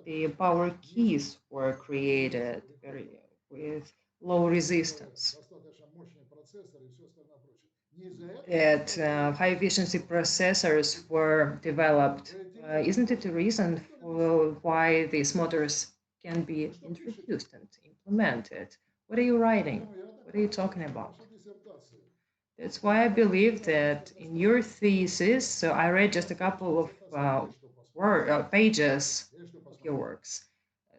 the power keys were created with low resistance? That high efficiency processors were developed. Isn't it a reason for why these motors can be introduced and implemented? What are you writing? What are you talking about? That's why I believe that in your thesis, so I read just a couple of pages of your works.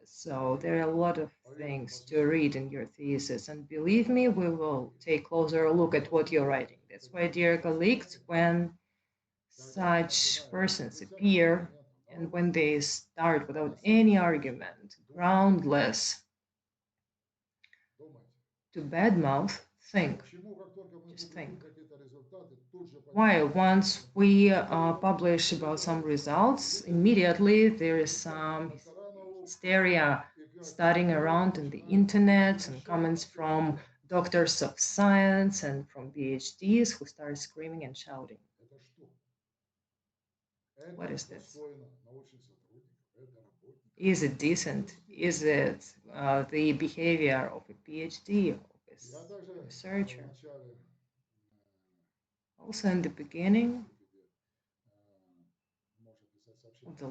So there are a lot of things to read in your thesis, and believe me, we will take a closer look at what you're writing. That's why, dear colleagues, when such persons appear and when they start without any argument, groundless, to badmouth, just think. Why? Once we publish about some results, immediately there is some hysteria starting around in the internet and comments from doctors of science and from PhDs who start screaming and shouting. What is this? Is it decent? Is it the behavior of a PhD, of a researcher? Also in the beginning, of the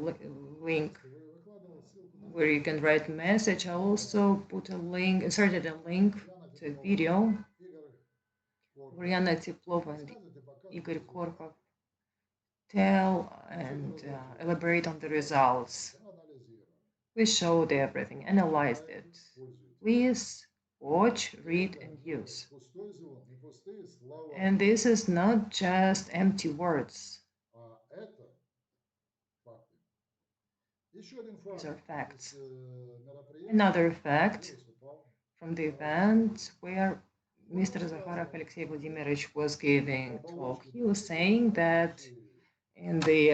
link where you can write a message. I also put a link, inserted a link to a video where Yana Teplova and Igor Korkov tell and elaborate on the results. We showed everything, analyzed it. Please watch, read, and use. And this is not just empty words. These are facts. Another fact from the event where Mr. Zakharov Alexei Vladimirovich was giving talk, he was saying that in the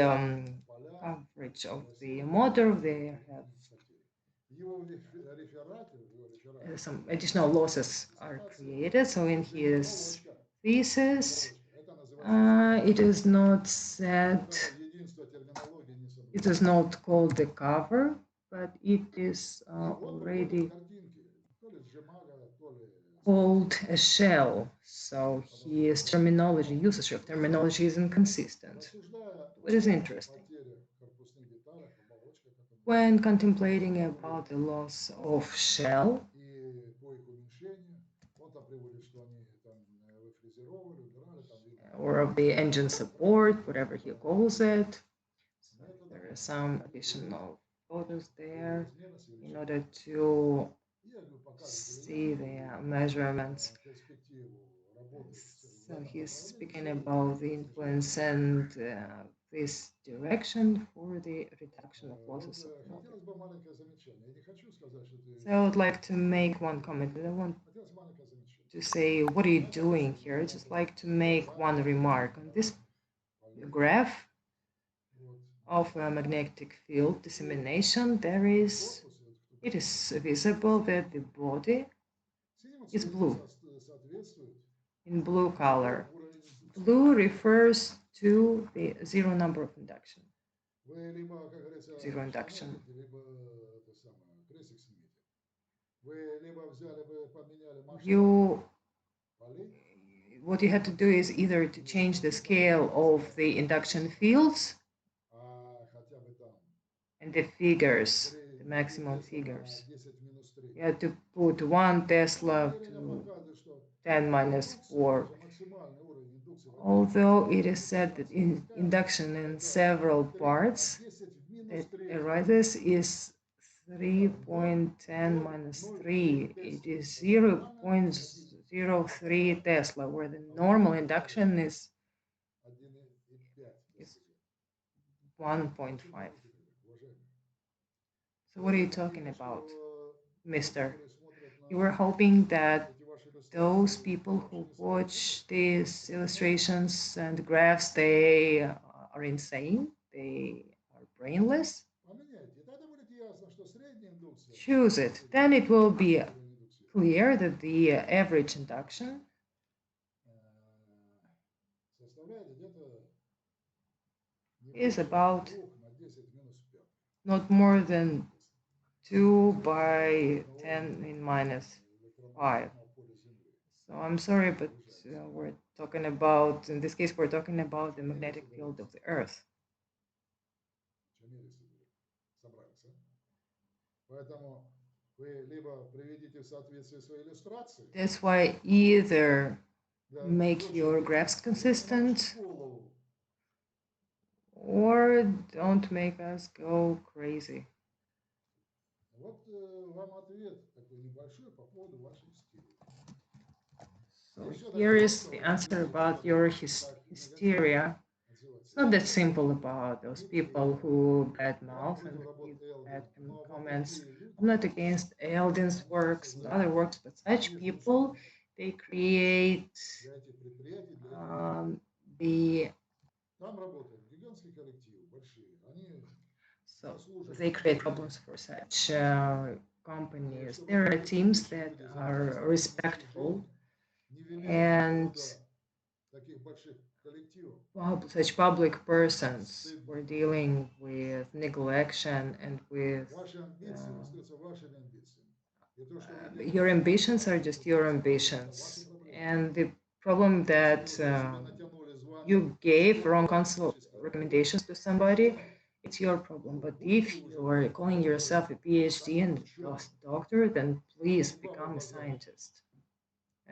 coverage of the motor, they have some additional losses are created. So in his thesis, it is not said, it is not called the cover, but it is already called a shell. So his terminology, usage of terminology is inconsistent. What is interesting? When contemplating about the loss of shell or of the engine support, whatever he calls it, so there are some additional photos there in order to see the measurements. So he's speaking about the influence and this direction for the reduction of losses of the motor. So I would like to make one comment. I don't want to say, what are you doing here? I just like to make one remark. On this graph of a magnetic field dissemination, it is visible that the body is blue, in blue color. Blue refers to the zero number of induction. Zero induction. What you have to do is either to change the scale of the induction fields and the figures, the maximum figures. You have to put 1 Tesla to 10 minus 4. Although it is said that in induction in several parts, that arises is 3.10 minus 3. It is 0.03 Tesla, where the normal induction is 1.5. So what are you talking about, mister? You were hoping that those people who watch these illustrations and graphs, they are insane, they are brainless? Choose it. Then it will be clear that the average induction is about not more than 2 by 10 in minus 5. So I'm sorry, but we're talking about, in this case, we're talking about the magnetic field of the Earth. That's why either make your graphs consistent or don't make us go crazy. So here is the answer about your hysteria. It's not that simple about those people who badmouth and give bad comments. I'm not against Eldin's works and other works, but such people, they create they create problems for such companies. There are teams that are respectful and such public persons were dealing with neglection and with your ambitions are just your ambitions. And the problem that you gave wrong counsel recommendations to somebody, it's your problem. But if you are calling yourself a PhD and postdoctor, then please become a scientist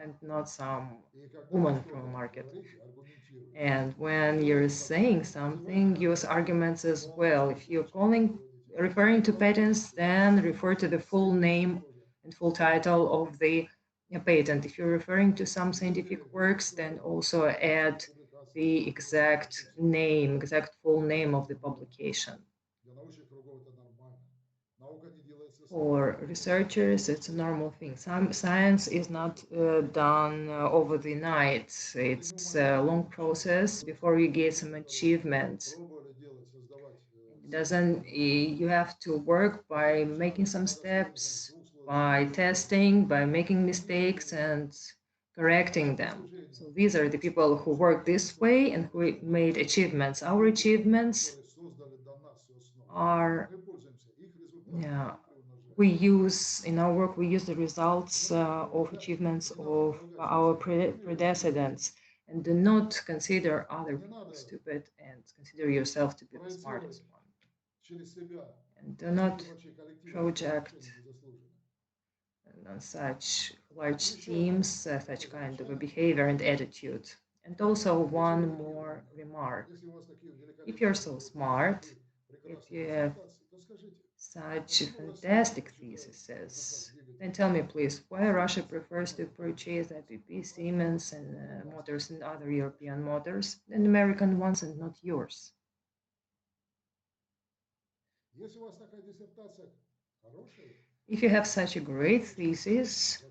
and not some woman from a market. And when you're saying something, use arguments as well. If you're referring to patents, then refer to the full name and full title of the patent. If you're referring to some scientific works, then also add the exact full name of the publication. For researchers, it's a normal thing. Some science is not done over the night. It's a long process before you get some achievements. You have to work by making some steps, by testing, by making mistakes and correcting them. So these are the people who work this way and who made achievements. Our achievements are, we use in our work, we use the results of achievements of our predecessors, and do not consider other people stupid and consider yourself to be the smartest one. And do not project on such large teams such kind of a behavior and attitude. And also one more remark. If you're so smart, if you have such fantastic theses, then tell me please why Russia prefers to purchase IPP, Siemens and motors and other European motors than American ones and not yours. If you have such a great thesis,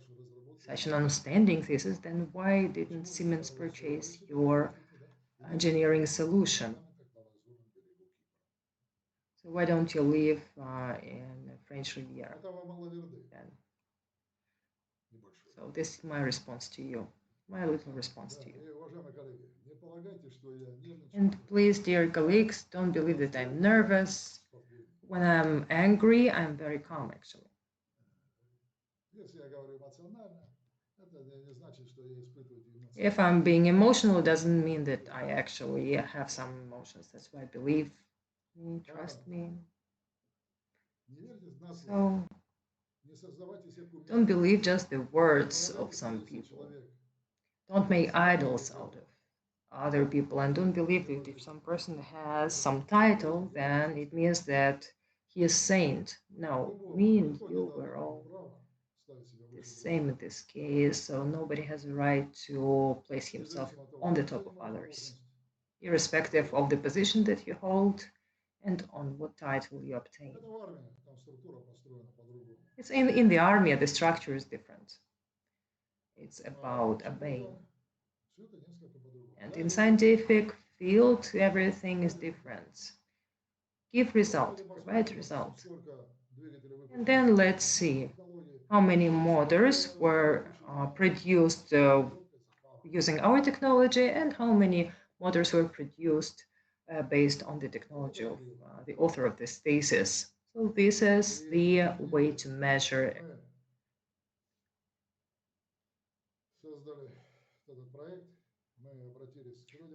such an outstanding thesis, then why didn't Siemens purchase your engineering solution? So why don't you live in French Riviera? Then? So this is my response to you, my little response to you. And please, dear colleagues, don't believe that I'm nervous. When I'm angry, I'm very calm, actually. If I'm being emotional, it doesn't mean that I actually have some emotions. That's why believe me, trust me. So don't believe just the words of some people. Don't make idols out of other people, and don't believe that if some person has some title, then it means that he is saint. No, me and you were all the same in this case, so nobody has a right to place himself on the top of others, irrespective of the position that you hold and on what title you obtain. It's in the army, the structure is different. It's about obeying. And in scientific field, everything is different. Give result, provide result. And then let's see how many motors were produced using our technology and how many motors were produced based on the technology of the author of this thesis. So this is the way to measure.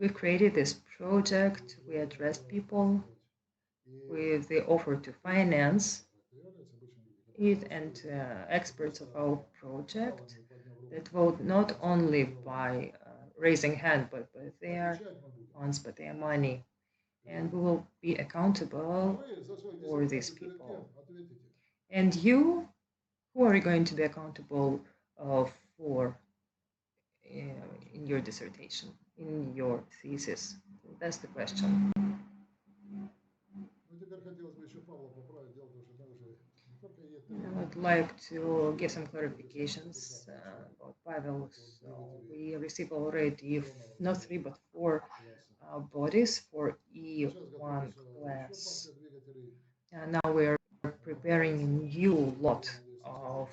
We created this project, we addressed people with the offer to finance it, and experts of our project that vote not only by raising hand, but by their funds, by their money. And we will be accountable for these people. And you, who are you going to be accountable for in your dissertation, in your thesis? That's the question. I would like to give some clarifications about Pavel. So we received already not 3 but 4 bodies for E1 class. And now we are preparing a new lot of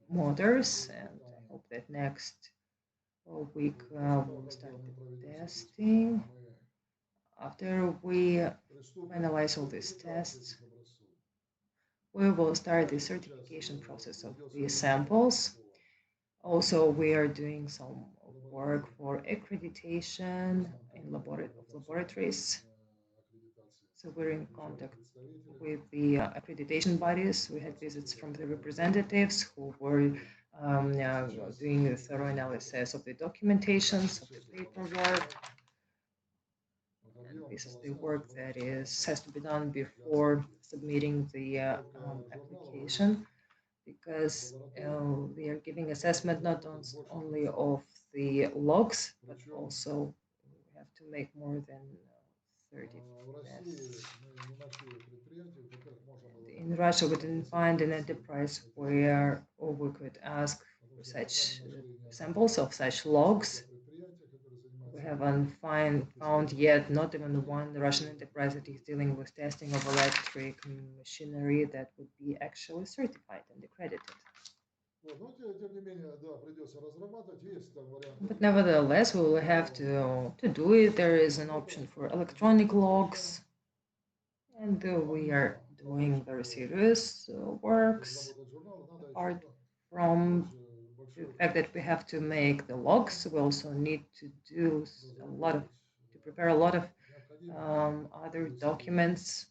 motors, and I hope that next week we'll start the testing. After we finalize all these tests, we will start the certification process of these samples. Also, we are doing some work for accreditation in laboratories. So we're in contact with the accreditation bodies. We had visits from the representatives who were doing a thorough analysis of the documentations, of the paperwork. And this is the work that has to be done before submitting the application, because we are giving assessment not only of the logs, but also we have to make more than 30 tests. In Russia, we didn't find an enterprise where we could ask for such samples of such logs. We haven't found yet not even one Russian enterprise that is dealing with testing of electric machinery that would be actually certified and accredited. But nevertheless, we will have to do it. There is an option for electronic logs, and we are doing very serious works. Apart from the fact that we have to make the logs, we also need to do prepare a lot of other documents,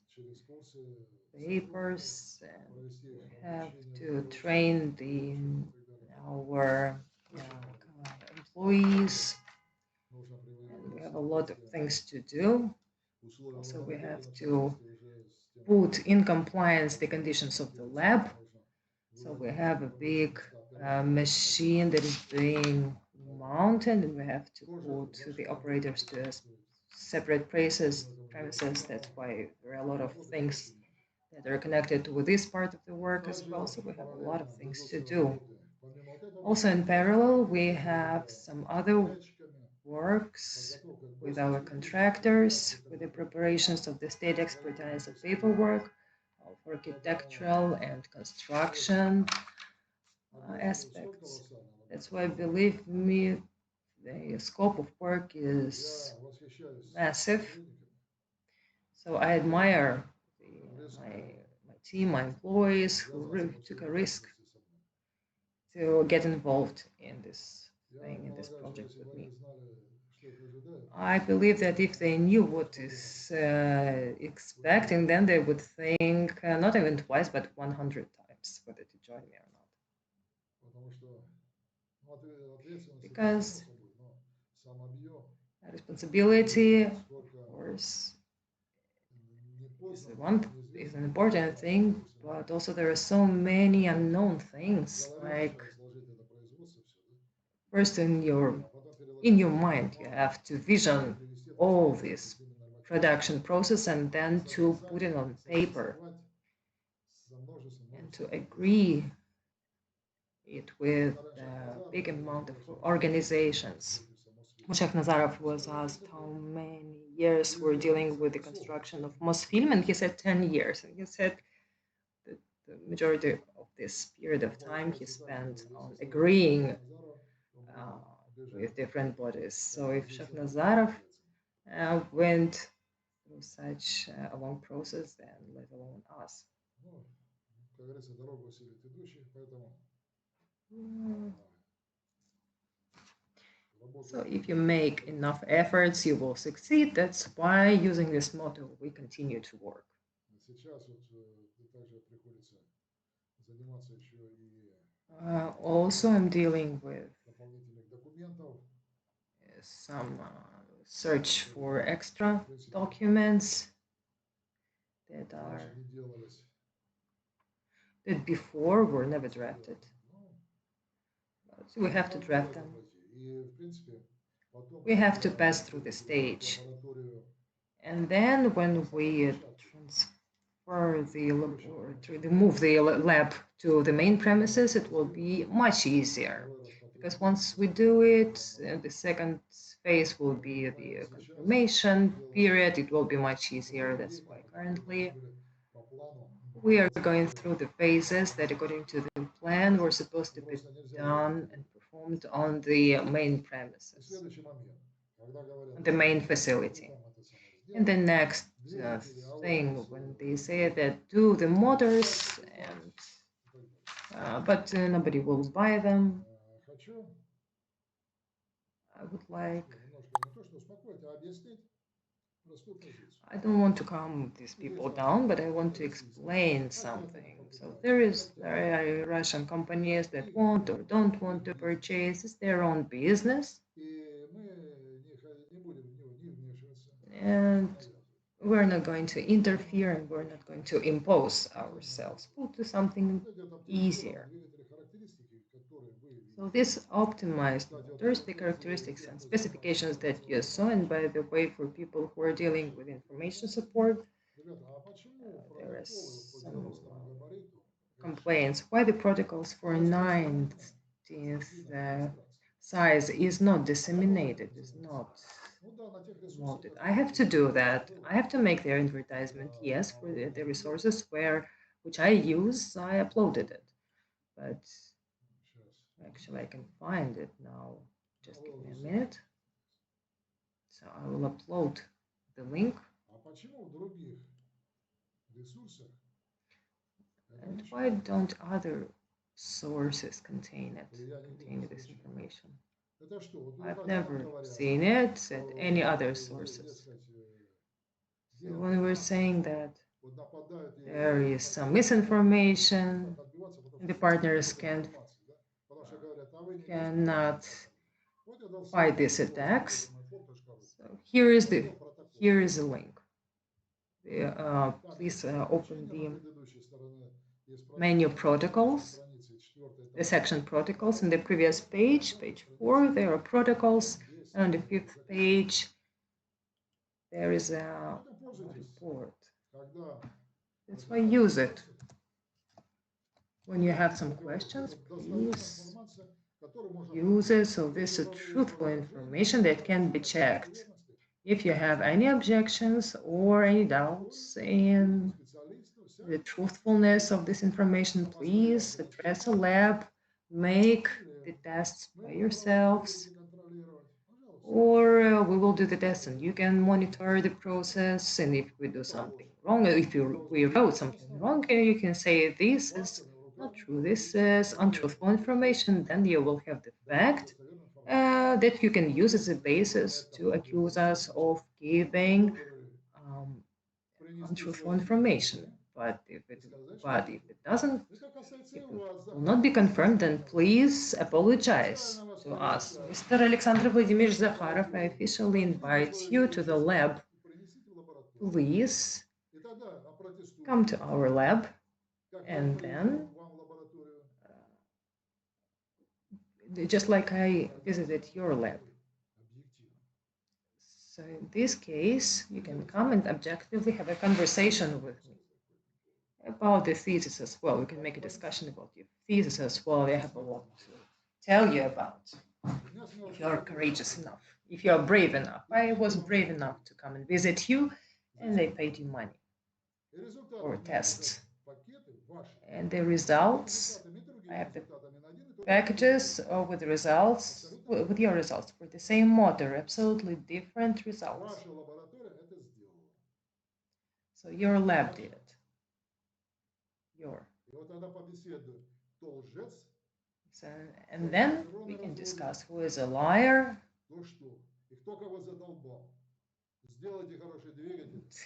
papers, and we have to train our employees, and we have a lot of things to do. Also, we have to put in compliance the conditions of the lab. So we have a big machine that is being mounted, and we have to put the operators to separate premises. That's why there are a lot of things that are connected with this part of the work as well. So we have a lot of things to do. Also, in parallel, we have some other works with our contractors, with the preparations of the state expertise of paperwork, of architectural and construction aspects. That's why, believe me, the scope of work is massive. So I admire my team, my employees who really took a risk to get involved in this thing, in this project with me. I believe that if they knew what is expecting, then they would think not even twice, but 100 times whether to join me or not. Because responsibility, of course, is an important thing, but also there are so many unknown things. Like, first in your mind, you have to vision all this production process and then to put it on paper and to agree it with a big amount of organizations. Sheikh Nazarov was asked how many years we're dealing with the construction of Mosfilm, and he said 10 years. And he said that the majority of this period of time he spent on agreeing with different bodies. So if Sheikh Nazarov went through such a long process, then let alone us. So if you make enough efforts, you will succeed. That's why, using this motto, we continue to work. Also, I'm dealing with some search for extra documents that before were never drafted. So we have to draft them. We have to pass through the stage. And then when we move the lab to the main premises, it will be much easier. Because once we do it, the second phase will be the confirmation period. It will be much easier. That's why currently we are going through the phases that, according to the plan, were supposed to be done and performed on the main premises, the main facility. And the next thing, when they say that do the motors, and but nobody will buy them, I would like I don't want to calm these people down, but I want to explain something. So there are Russian companies that want or don't want to purchase. It's their own business. And we're not going to interfere and we're not going to impose ourselves. We'll do something easier. So this optimized motors, the characteristics and specifications that you saw, and by the way, for people who are dealing with information support, there are some complaints why the protocols for 19th size is not disseminated, is not promoted. I have to do that. I have to make their advertisement, yes, for the resources which I use, I uploaded it. But actually, I can find it now. Just give me a minute. So I will upload the link. And why don't other sources contain this information? I've never seen it at any other sources. So when we're saying that there is some misinformation, the partners cannot fight these attacks. So here is the link. Please open the menu protocols, the section protocols. In the previous page, page 4, there are protocols. And on the 5th page, there is a report. That's why use it. When you have some questions, please use it. So this is truthful information that can be checked. If you have any objections or any doubts in the truthfulness of this information, please address a lab, make the tests by yourselves, or we will do the tests and you can monitor the process. And if we do something wrong, if we wrote something wrong, you can say this is not true, this is untruthful information, then you will have the fact that you can use as a basis to accuse us of giving untruthful information. But if it doesn't, if it will not be confirmed, then please apologize to us. Mr. Alexander Vladimirovich Zakharov, I officially invite you to the lab. Please come to our lab, and then just like I visited your lab. So in this case, you can come and objectively have a conversation with me about the thesis as well. We can make a discussion about your thesis as well. I have a lot to tell you about. If you are courageous enough, if you are brave enough. I was brave enough to come and visit you, and I paid you money for tests. And the results, I have the packages with the results, with your results for the same motor, absolutely different results. So your lab did it. So, and then we can discuss who is a liar,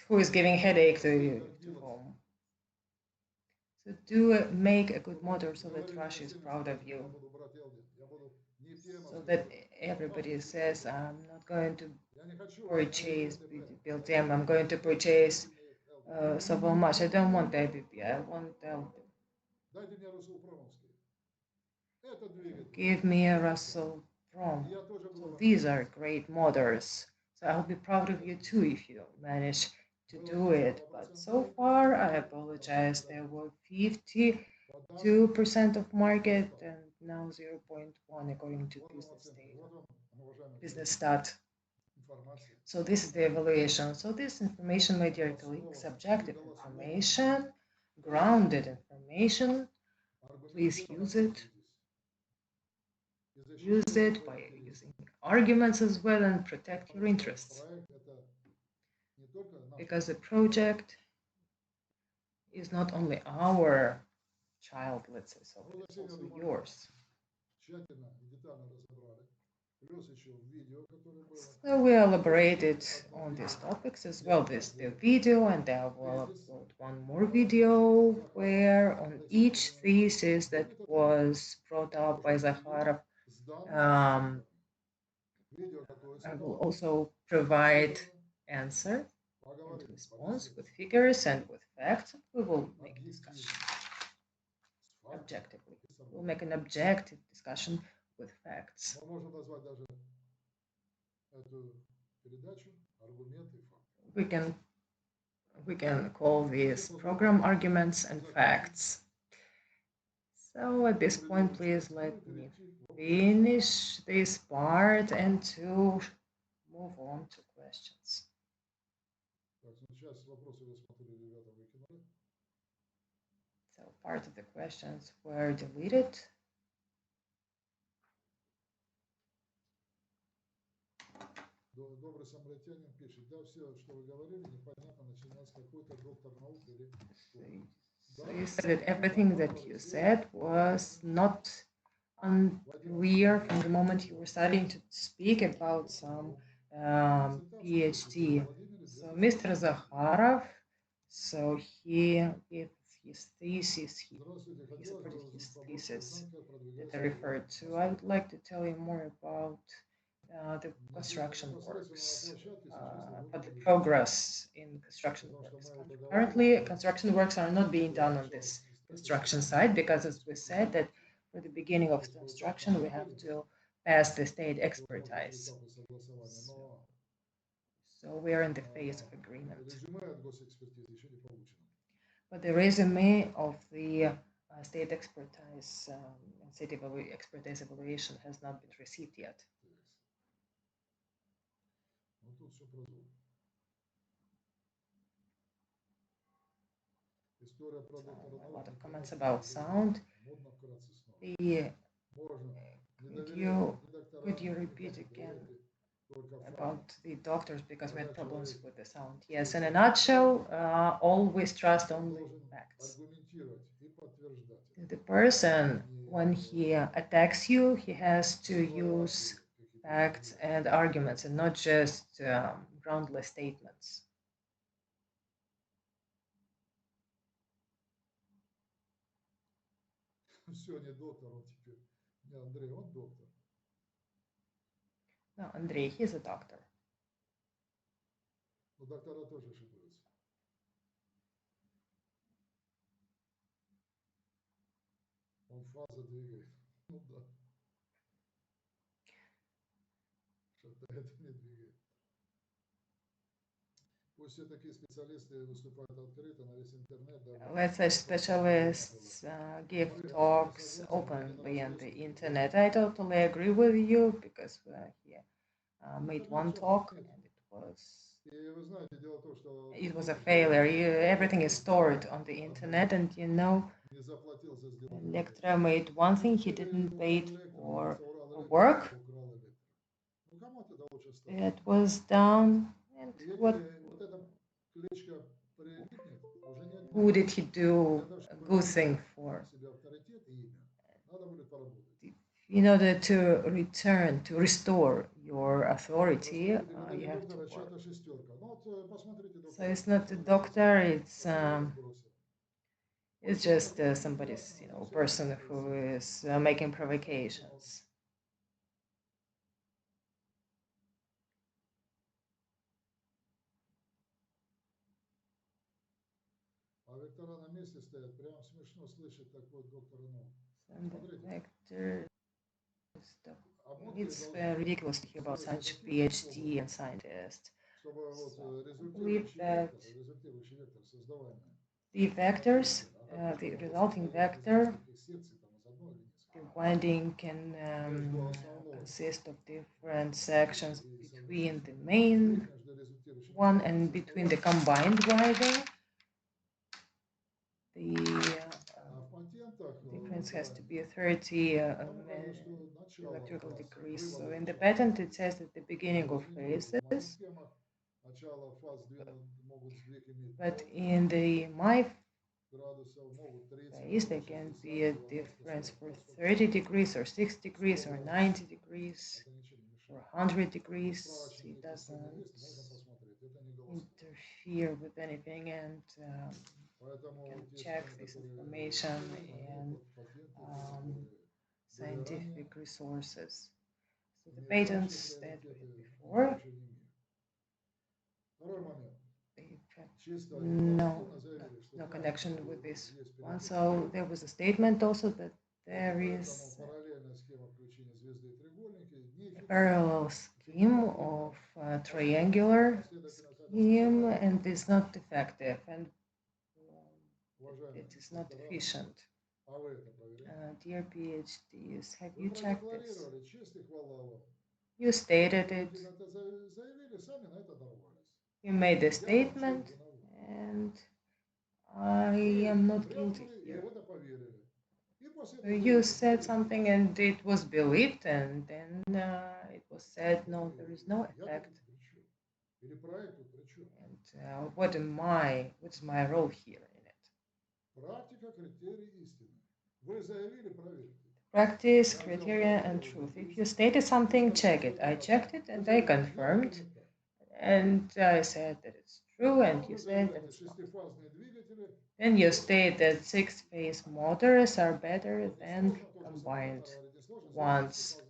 who is giving headache to whom. So make a good motor so that Russia is proud of you. So that everybody says, I'm not going to purchase BLTM, I'm going to purchase so much. I don't want ABP, I want LB. Give me a Russell Prom. So these are great motors. So I'll be proud of you too if you manage to do it. But so far, I apologize. There were 52% of market and now 0.1 according to business data, business stat. So this is the evaluation. So this information, my dear colleagues, subjective information, grounded information. Please use it. Use it by using arguments as well and protect your interests. Because the project is not only our child, let's say, so it's also yours. So we elaborated on these topics as well. There's the video, and I will upload one more video where on each thesis that was brought up by Zakharov, I will also provide answer and response with figures and with facts. We will make a discussion objectively. We'll make an objective discussion with facts. We can call this program arguments and facts. So at this point, please let me finish this part and to move on to questions. So part of the questions were deleted. Добрый самаритянин пишет, да, все, что вы говорили, непонятно, начиная с какой-то доктор наук или... So you said that everything that you said was not unclear from the moment you were starting to speak about some PhD. So Mr. Zakharov, so he gave his thesis, he supported his thesis that I referred to. I would like to tell you more about the construction works, but the progress in construction works. Currently, construction works are not being done on this construction site because, as we said, that for the beginning of construction, we have to pass the state expertise. So we are in the phase of agreement. But the resume of the state expertise and state expertise evaluation has not been received yet. So a lot of comments about sound. Could you repeat again about the doctors, because we had problems with the sound? Yes, in a nutshell, always trust only facts. The person, when he attacks you, he has to use facts and arguments and not just groundless statements. No, Andrei, he's a doctor. Let's say specialists give talks openly on the internet. I totally agree with you, because he made one talk and it was a failure. Everything is stored on the internet, and you know, the lecturer made one thing, he didn't pay for work. It was done, and what? Who did he do a good thing for? In order to restore your authority, you have to work. So it's not a doctor, it's just somebody's, person who is making provocations. And the vector, it's ridiculous to hear about such PhD and scientists. So I believe that the vectors, the resulting vector, the winding can consist of different sections between the main one and between the combined winding. The difference has to be 30 electrical degrees. So in the patent it says at the beginning of phases, but in the my phase there can be a difference for 30 degrees or 6 degrees or 90 degrees. for 100 degrees. It doesn't interfere with anything, and you can check this information in scientific resources. So the patents that we had before, no connection with this one. So there was a statement also that there is a parallel scheme of triangular scheme, and it's not effective, and it is not efficient. Dear PhDs, have you checked this? You stated it. You made a statement, and I am not guilty here. You said something and it was believed, and then it was said, no, there is no effect. And what's my role here in it? Practice, criteria, and truth. If you stated something, check it. I checked it and I confirmed, and I said that it's true, and you said that it's not. Then you state that 6-phase motors are better than combined ones.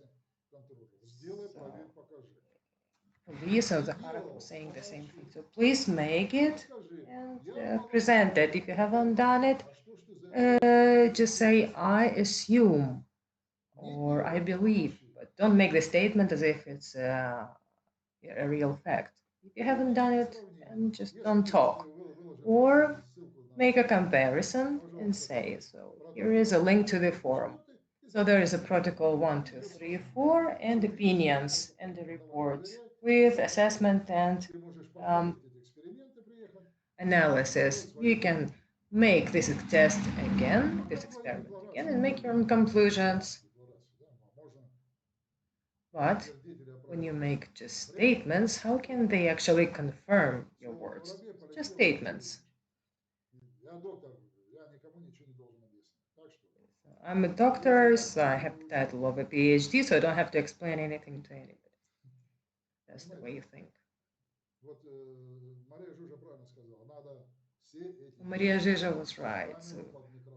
So Lisa Zakharov was saying the same thing. So please make it and present it. If you haven't done it, just say I assume or I believe, but don't make the statement as if it's a real fact. If you haven't done it, then just don't talk. Or make a comparison and say, so here is a link to the forum. So there is a protocol 1, 2, 3, 4, and opinions and the report with assessment and analysis. You can make this test again, this experiment again, and make your own conclusions. But when you make just statements, how can they actually confirm your words? Just statements. I'm a doctor, so I have the title of a PhD, so I don't have to explain anything to anybody. That's the way you think. Maria Zhizha was right. So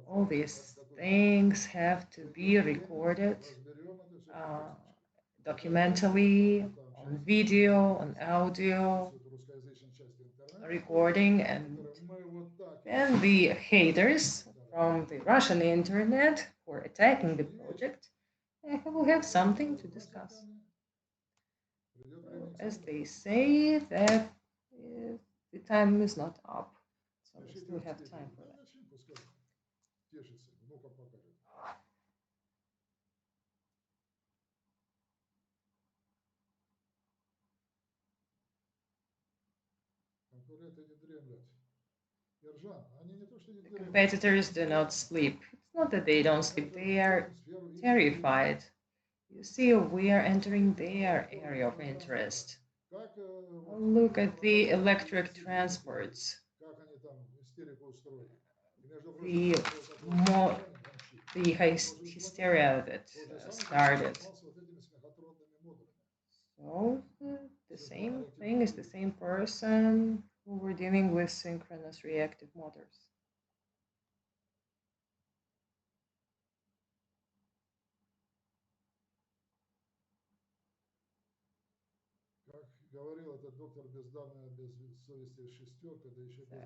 all these things have to be recorded documentally, on video, on audio, recording, and then the haters from the Russian internet who are attacking the project will have something to discuss. As they say, that the time is not up, so we still have time for that. The competitors do not sleep. It's not that they don't sleep, they are terrified. You see, we are entering their area of interest. Look at the electric transports. The hysteria that started. So the same thing is the same person who were dealing with synchronous reactive motors.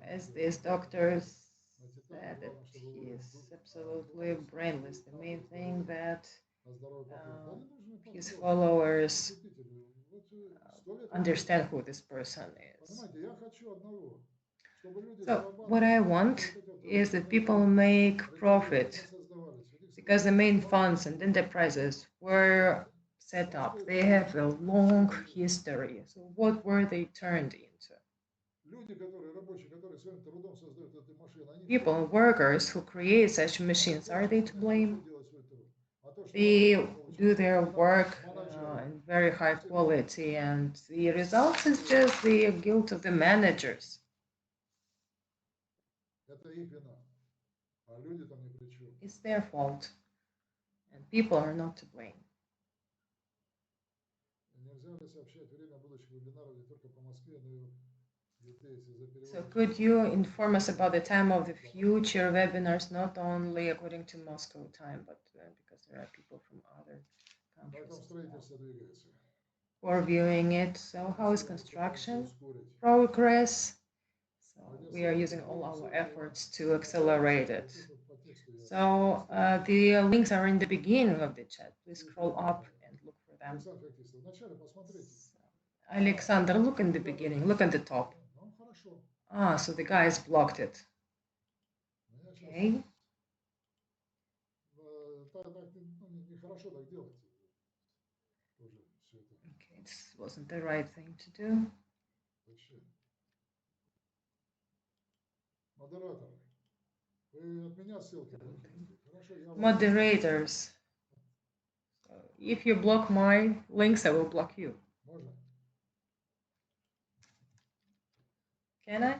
As this doctor said, that he is absolutely brainless. The main thing that his followers understand who this person is. So what I want is that people make profit, because the main funds and enterprises were set up. They have a long history. So what were they turned into? People, workers who create such machines, are they to blame? They do their work in very high quality, and the result is just the guilt of the managers. It's their fault, and people are not to blame. So could you inform us about the time of the future webinars, not only according to Moscow time, but because there are people from other countries who are viewing it. So how is construction progress? So we are using all our efforts to accelerate it. So the links are in the beginning of the chat. Please scroll up and look for them. So, Alexander, look in the beginning, look at the top. Ah, so the guys blocked it. Okay. Okay, this wasn't the right thing to do. Moderators. So if you block my links, I will block you. Can I?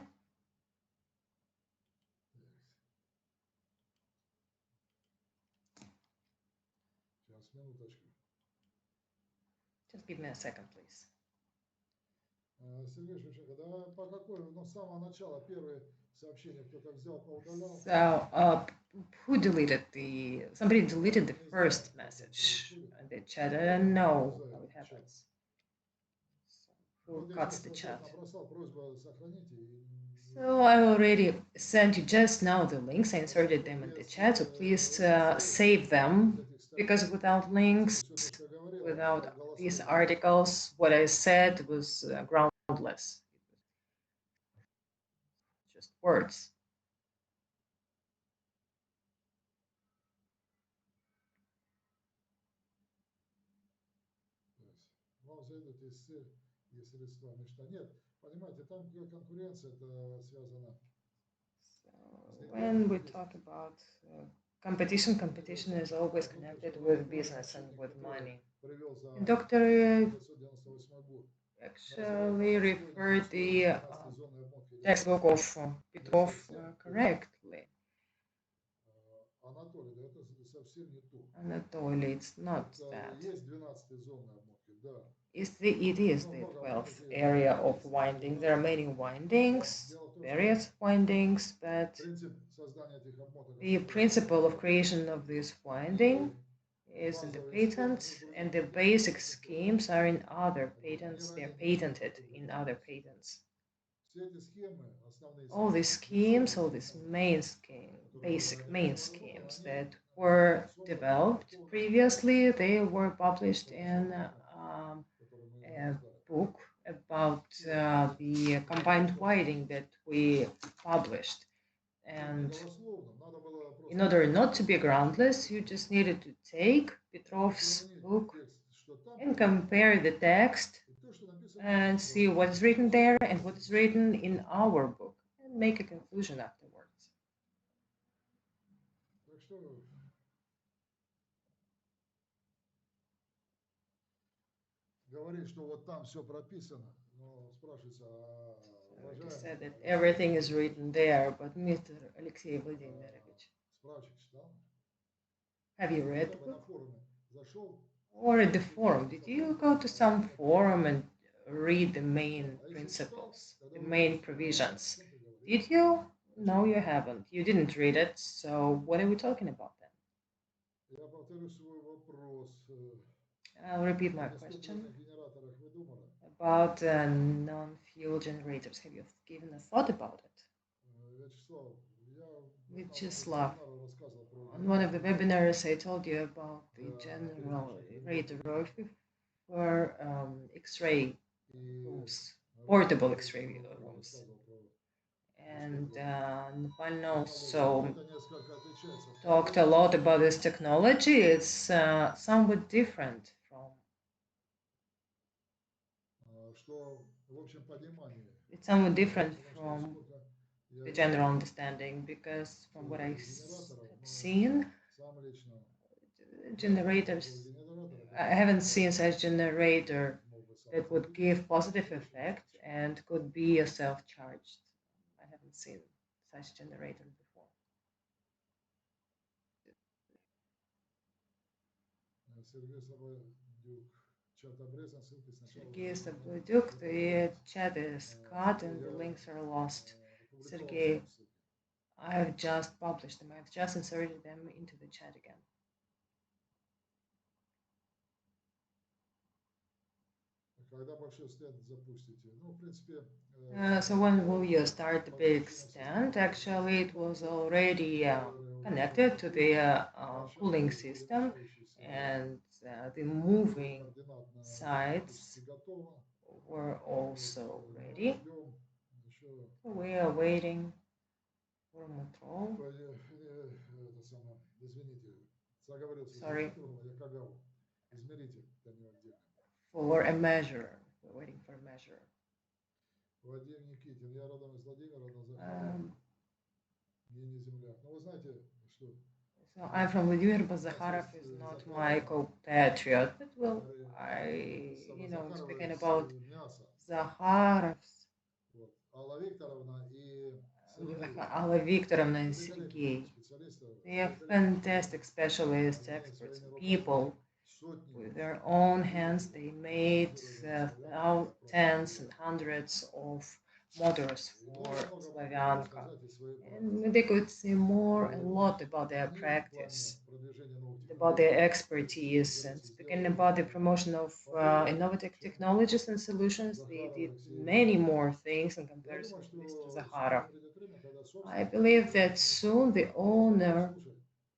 Just give me a second, please. So, who deleted the? Somebody deleted the first message in the chat. I don't know how it happens. So, who cuts the chat? So I already sent you just now the links. I inserted them in the chat. So please save them, because without links, without these articles, what I said was groundless. Just words. So when we talk about competition, competition is always connected with business and with money. Dr. actually referred the textbook of Petrov correctly. Anatoly, it's not that. It is the 12th area of winding. There are many windings, various windings, but the principle of creation of this winding is in the patent, and the basic schemes are in other patents. They're patented in other patents. All these schemes, all these basic main schemes that were developed previously, they were published in a book about the combined winding that we published. And in order not to be groundless, you just needed to take Petrov's book and compare the text and see what is written there and what is written in our book, and make a conclusion afterwards. So it said that everything is written there, but Mr. Alexey Vladimirovich, have you read the book? Or at the forum? Did you go to some forum and read the main principles, the main provisions? Did you? No, you haven't. You didn't read it, so what are we talking about then? I'll repeat my question about non-fuel generators. Have you given a thought about it? Vyacheslav, on one of the webinars I told you about the general radiography for X-ray rooms, portable X-ray rooms. And Navalny also talked a lot about this technology. It's somewhat different from. It's somewhat different from the general understanding, because from what I've seen, generators, I haven't seen such generator that would give positive effect and could be a self-charged. I haven't seen such generator before. Sergey is the blue duke, the chat is cut and the links are lost. Sergey, I've just published them, I've just inserted them into the chat again. So when will you start the big stand? Actually, it was already connected to the cooling system, and the moving sides were also ready. So we are waiting for Metro. Sorry. For a measure. We're waiting for a measure. So I'm from Vladimir, but Zakharov is not my compatriot. But well, speaking about Zakharov's, Alla Viktorovna and Sergey, they are fantastic specialists, experts, and people. With their own hands, they made tens and hundreds of motors for Slavyanka. And they could say a lot about their practice, about their expertise, and speaking about the promotion of innovative technologies and solutions, they did many more things in comparison to Mr. Zakharov. I believe that soon the owner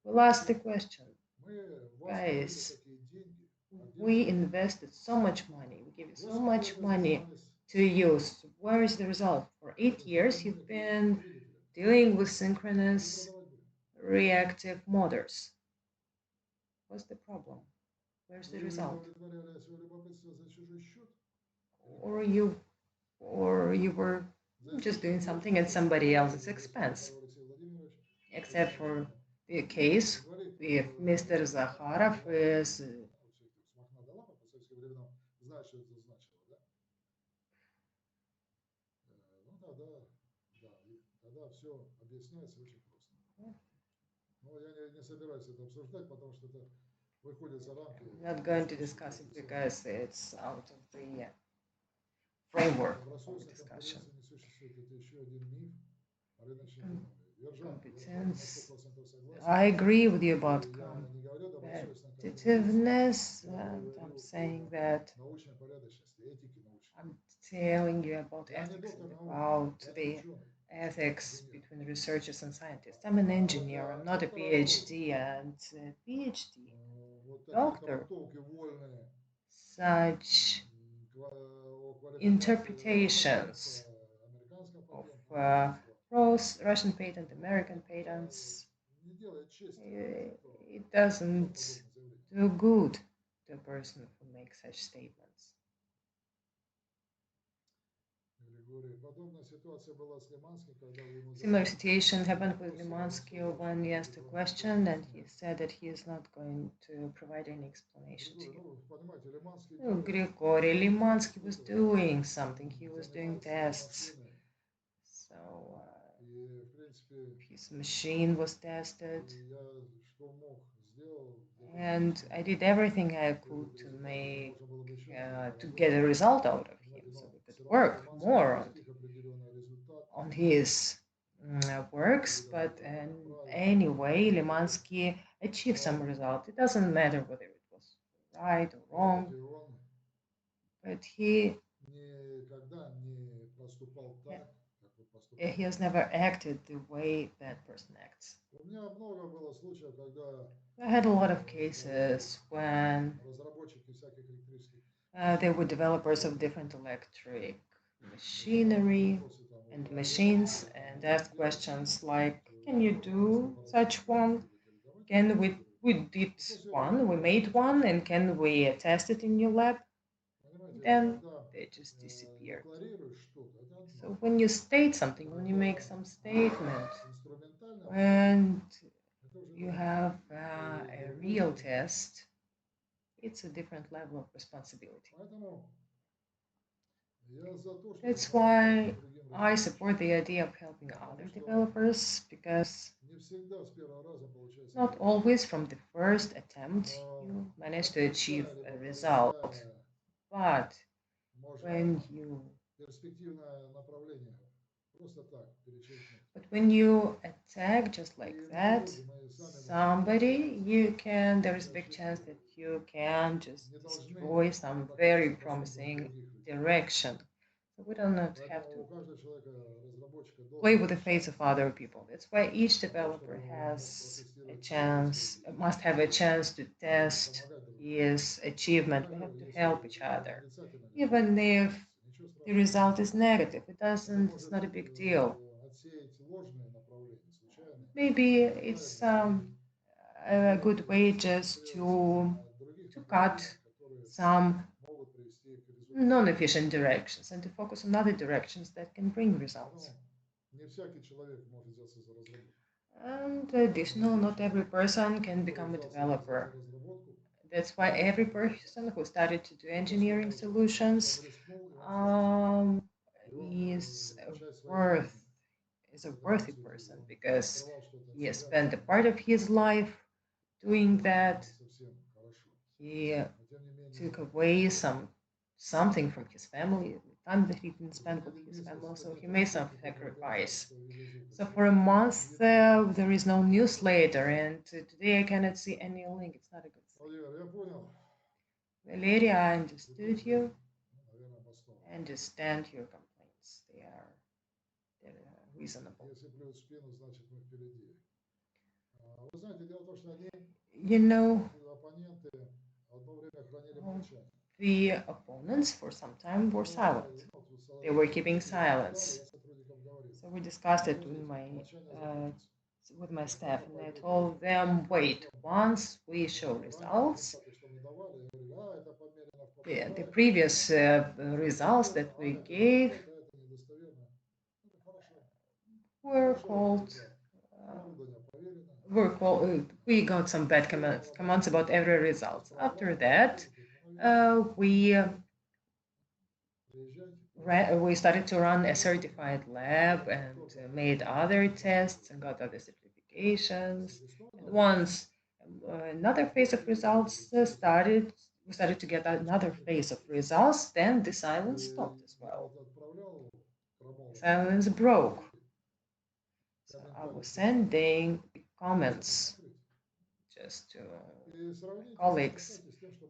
will ask the question, guys, we invested so much money, we gave you so much money to use. Where is the result? For 8 years, you've been dealing with synchronous reactive motors. What's the problem? Where's the result? Or you were just doing something at somebody else's expense. Except for the case with Mr. Zakharov is I'm not going to discuss it because it's out of the framework of discussion. Competence. I agree with you about competitiveness, and I'm saying that I'm telling you about ethics and about the ethics between researchers and scientists. I'm an engineer, I'm not a PhD, and a PhD doctor. Such interpretations of Russian patent, American patents, it doesn't do good to a person who makes such statements. Similar situation happened with Limansky when he asked a question and he said that he is not going to provide any explanation to you. Grigory Limansky was doing something, he was doing tests. So his machine was tested. And I did everything I could to make to get a result out of him, so we could work more on his works. But anyway, Limansky achieved some result. It doesn't matter whether it was right or wrong, but he has never acted the way that person acts. I had a lot of cases when they were developers of different electric machinery and machines and asked questions like, can you do such one? We did one, we made one, and can we test it in your lab? Then they just disappeared. So when you state something, when you make some statement, and you have a real test, it's a different level of responsibility. That's why I support the idea of helping other developers, because not always from the first attempt you manage to achieve a result. But when you attack just like that somebody, there is a big chance that you can just destroy some very promising direction. So we do not have to play with the face of other people. That's why each developer must have a chance to test his achievement. We have to help each other. Even if the result is negative, it's not a big deal. Maybe it's a good way just to cut some non-efficient directions and to focus on other directions that can bring results. And additional, not every person can become a developer. That's why every person who started to do engineering solutions is a worthy person, because he has spent a part of his life doing that. He took away something from his family, the time that he didn't spend with his family, so he made some sacrifice. So for a month there is no newsletter, and today I cannot see any link. It's not a good thing. Valeria, I understood you. I understand your complaints. They're reasonable. You know, the opponents for some time were silent. They were keeping silence. So we discussed it with my staff, and I told them, wait, once we show results, the previous results that we gave we got some bad comments about every result. After that, we started to run a certified lab and made other tests and got other certifications. And once another phase of results started, we started to get another phase of results, then the silence stopped as well. The silence broke. So I was sending comments just to colleagues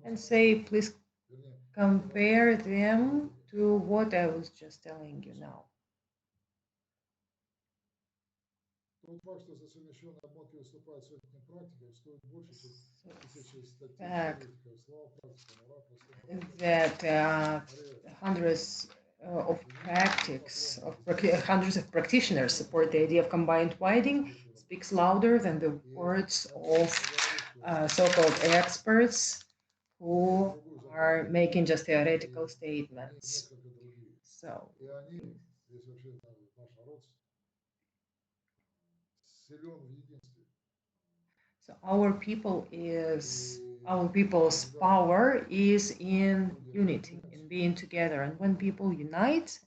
and say, please compare them to what I was just telling you now. Fact that hundreds of practitioners support the idea of combined widening speaks louder than the words of so-called experts who are making just theoretical statements. So our people's power is in unity, in being together, and when people unite,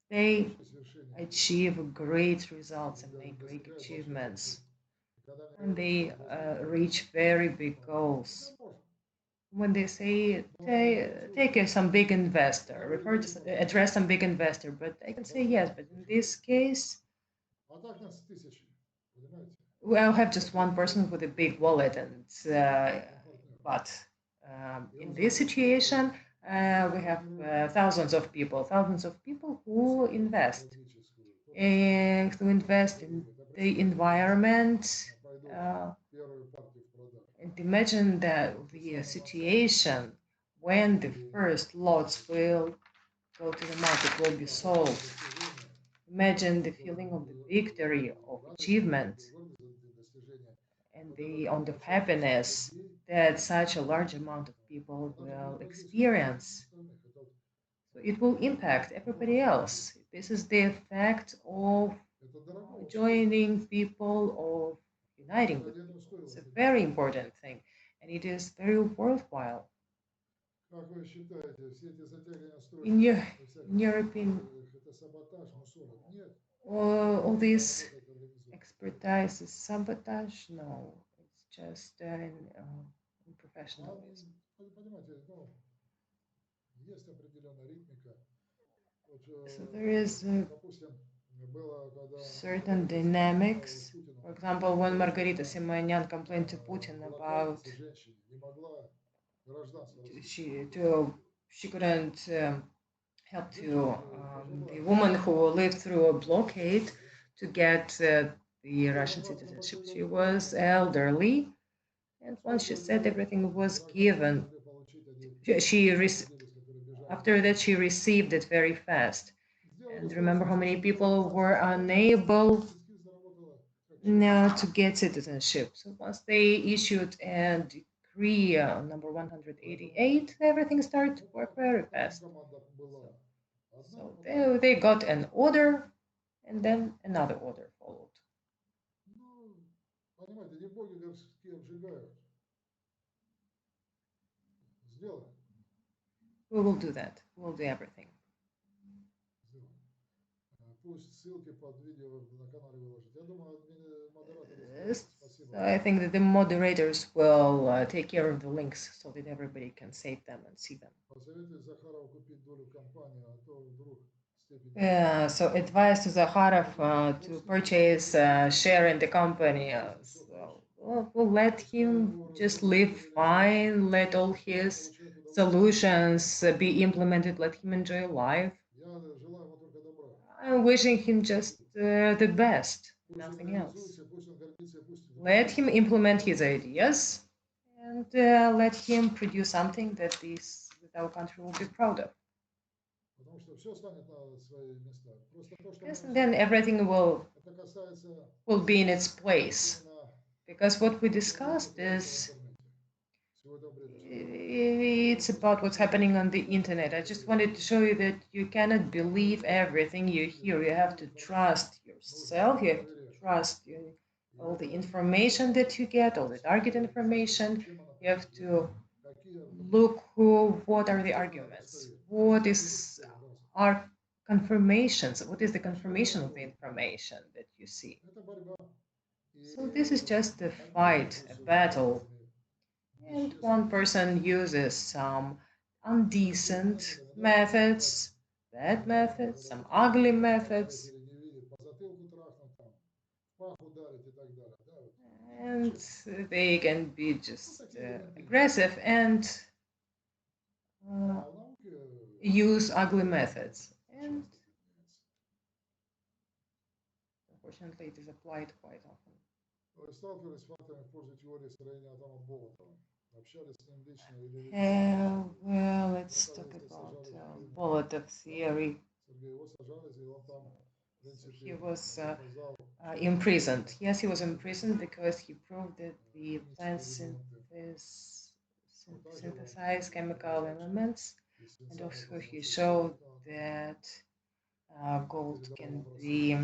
they achieve great results and make great achievements, and they reach very big goals. When they say take some big investor, address some big investor, but I can say yes, but in this case, I'll have just one person with a big wallet, and but in this situation, we have thousands of people who invest in the environment. And imagine that the situation when the first lots will go to the market, will be sold. Imagine the feeling of the victory, of achievement, and the happiness that such a large amount of people will experience. So it will impact everybody else. This is the effect of joining people, of uniting with people. It's a very important thing, and it is very worthwhile. In your opinion, all this expertise is sabotage? No, it's just in professionalism. So there is certain dynamics. For example, when Margarita Simonyan complained to Putin about she couldn't help to the woman who lived through a blockade to get the Russian citizenship. She was elderly, and once she said everything was given, after that she received it very fast. And remember how many people were unable now to get citizenship. So once they issued a decree number 188, everything started to work very fast. So they got an order, and then another order followed. We will do that. We will do everything. So I think that the moderators will take care of the links so that everybody can save them and see them. So advice to Zakharov to purchase share in the company. So we'll let him just live fine, let all his solutions be implemented, let him enjoy life. I'm wishing him just the best, nothing else. Let him implement his ideas and let him produce something that our country will be proud of. Yes, and then everything will be in its place. Because what we discussed is it's about what's happening on the internet. I just wanted to show you that you cannot believe everything you hear. You have to trust yourself. You have to trust all the information that you get, all the target information. You have to look what are the arguments, what are confirmations, what is the confirmation of the information that you see. So this is just a fight, a battle. And one person uses some indecent methods, bad methods, some ugly methods. And they can be just aggressive and use ugly methods. And unfortunately, it is applied quite often. Well, let's talk about Bolotov theory. He was imprisoned. Yes, he was imprisoned because he proved that the plants synthesize chemical elements, and also he showed that gold can be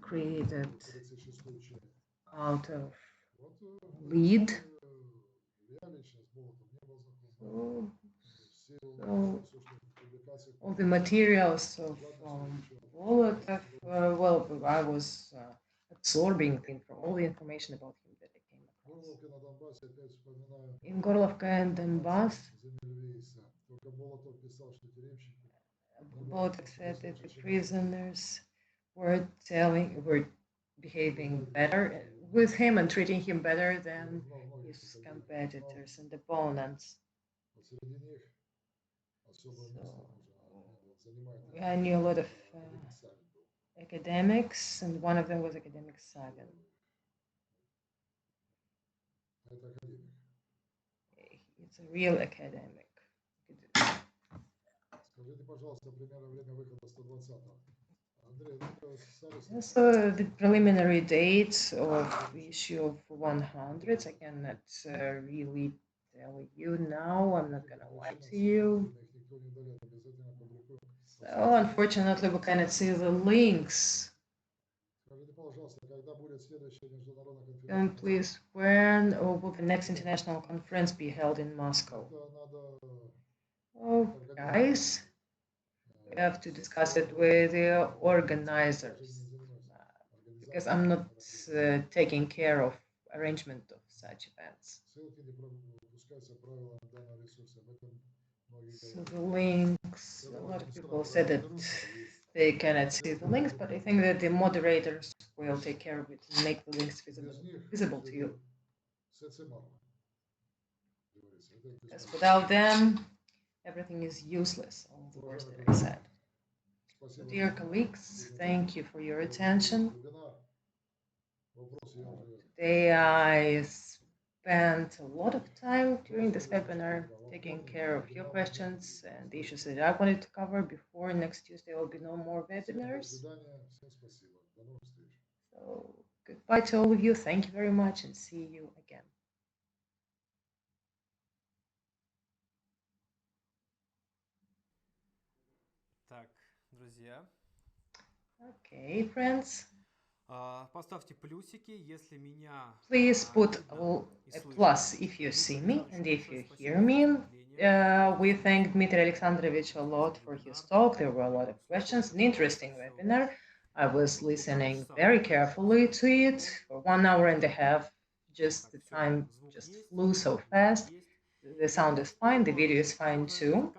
created out of lead. So all the materials of Bolotov, well, I was absorbing all the information about him that I came across. In Gorlovka and Donbass, Bolotov said that the prisoners were behaving better with him and treating him better than his competitors and opponents. So, I knew a lot of academics, and one of them was academic Sagan. It's a real academic. So the preliminary date of the issue of 100, I cannot really tell you now. I'm not gonna lie to you. So unfortunately, we cannot see the links. And please, when will the next international conference be held in Moscow? Oh, guys, we have to discuss it with the organizers, because I'm not taking care of arrangement of such events. So the links, a lot of people said that they cannot see the links, but I think that the moderators will take care of it and make the links visible to you. Because without them, everything is useless, all the words that I said. So dear colleagues, thank you for your attention. Today I spent a lot of time during this webinar taking care of your questions and the issues that I wanted to cover before. Next Tuesday there will be no more webinars. So goodbye to all of you. Thank you very much and see you again. Так, друзья. Okay, friends. Поставьте плюсики, если меня. Please put a plus if you see me and if you hear me. We thank Dmitry Alexandrovich a lot for his talk. There were a lot of questions. An interesting webinar. I was listening very carefully to it for 1 hour and a half. Just the time just flew so fast. The sound is fine. The video is fine too.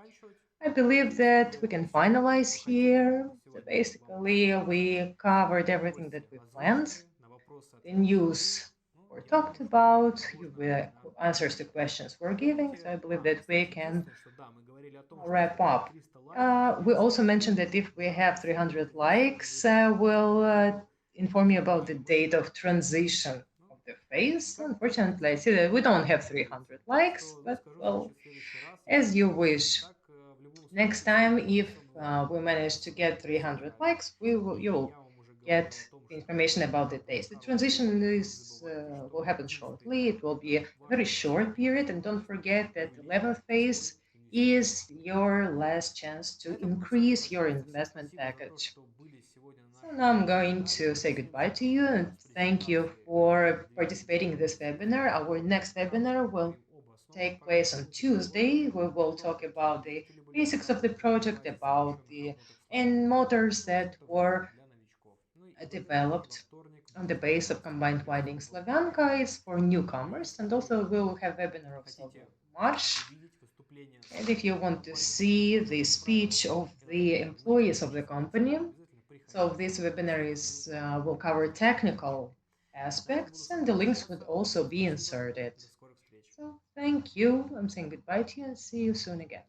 I believe that we can finalize here. So basically, we covered everything that we planned. The news were talked about, answers to questions were given, so I believe that we can wrap up. We also mentioned that if we have 300 likes, we'll inform you about the date of transition of the phase. Unfortunately, I see that we don't have 300 likes, but well, as you wish. Next time, if we manage to get 300 likes, you'll get the information about the dates. The transition will happen shortly. It will be a very short period, and don't forget that the 11th phase is your last chance to increase your investment package. So now I'm going to say goodbye to you and thank you for participating in this webinar. Our next webinar will take place on Tuesday. We will talk about the basics of the project, about the motors that were developed on the base of combined winding Slavyanka. Is for newcomers, and also we will have webinar of March. And if you want to see the speech of the employees of the company, so this webinar will cover technical aspects, and the links would also be inserted. So thank you. I'm saying goodbye to you and see you soon again.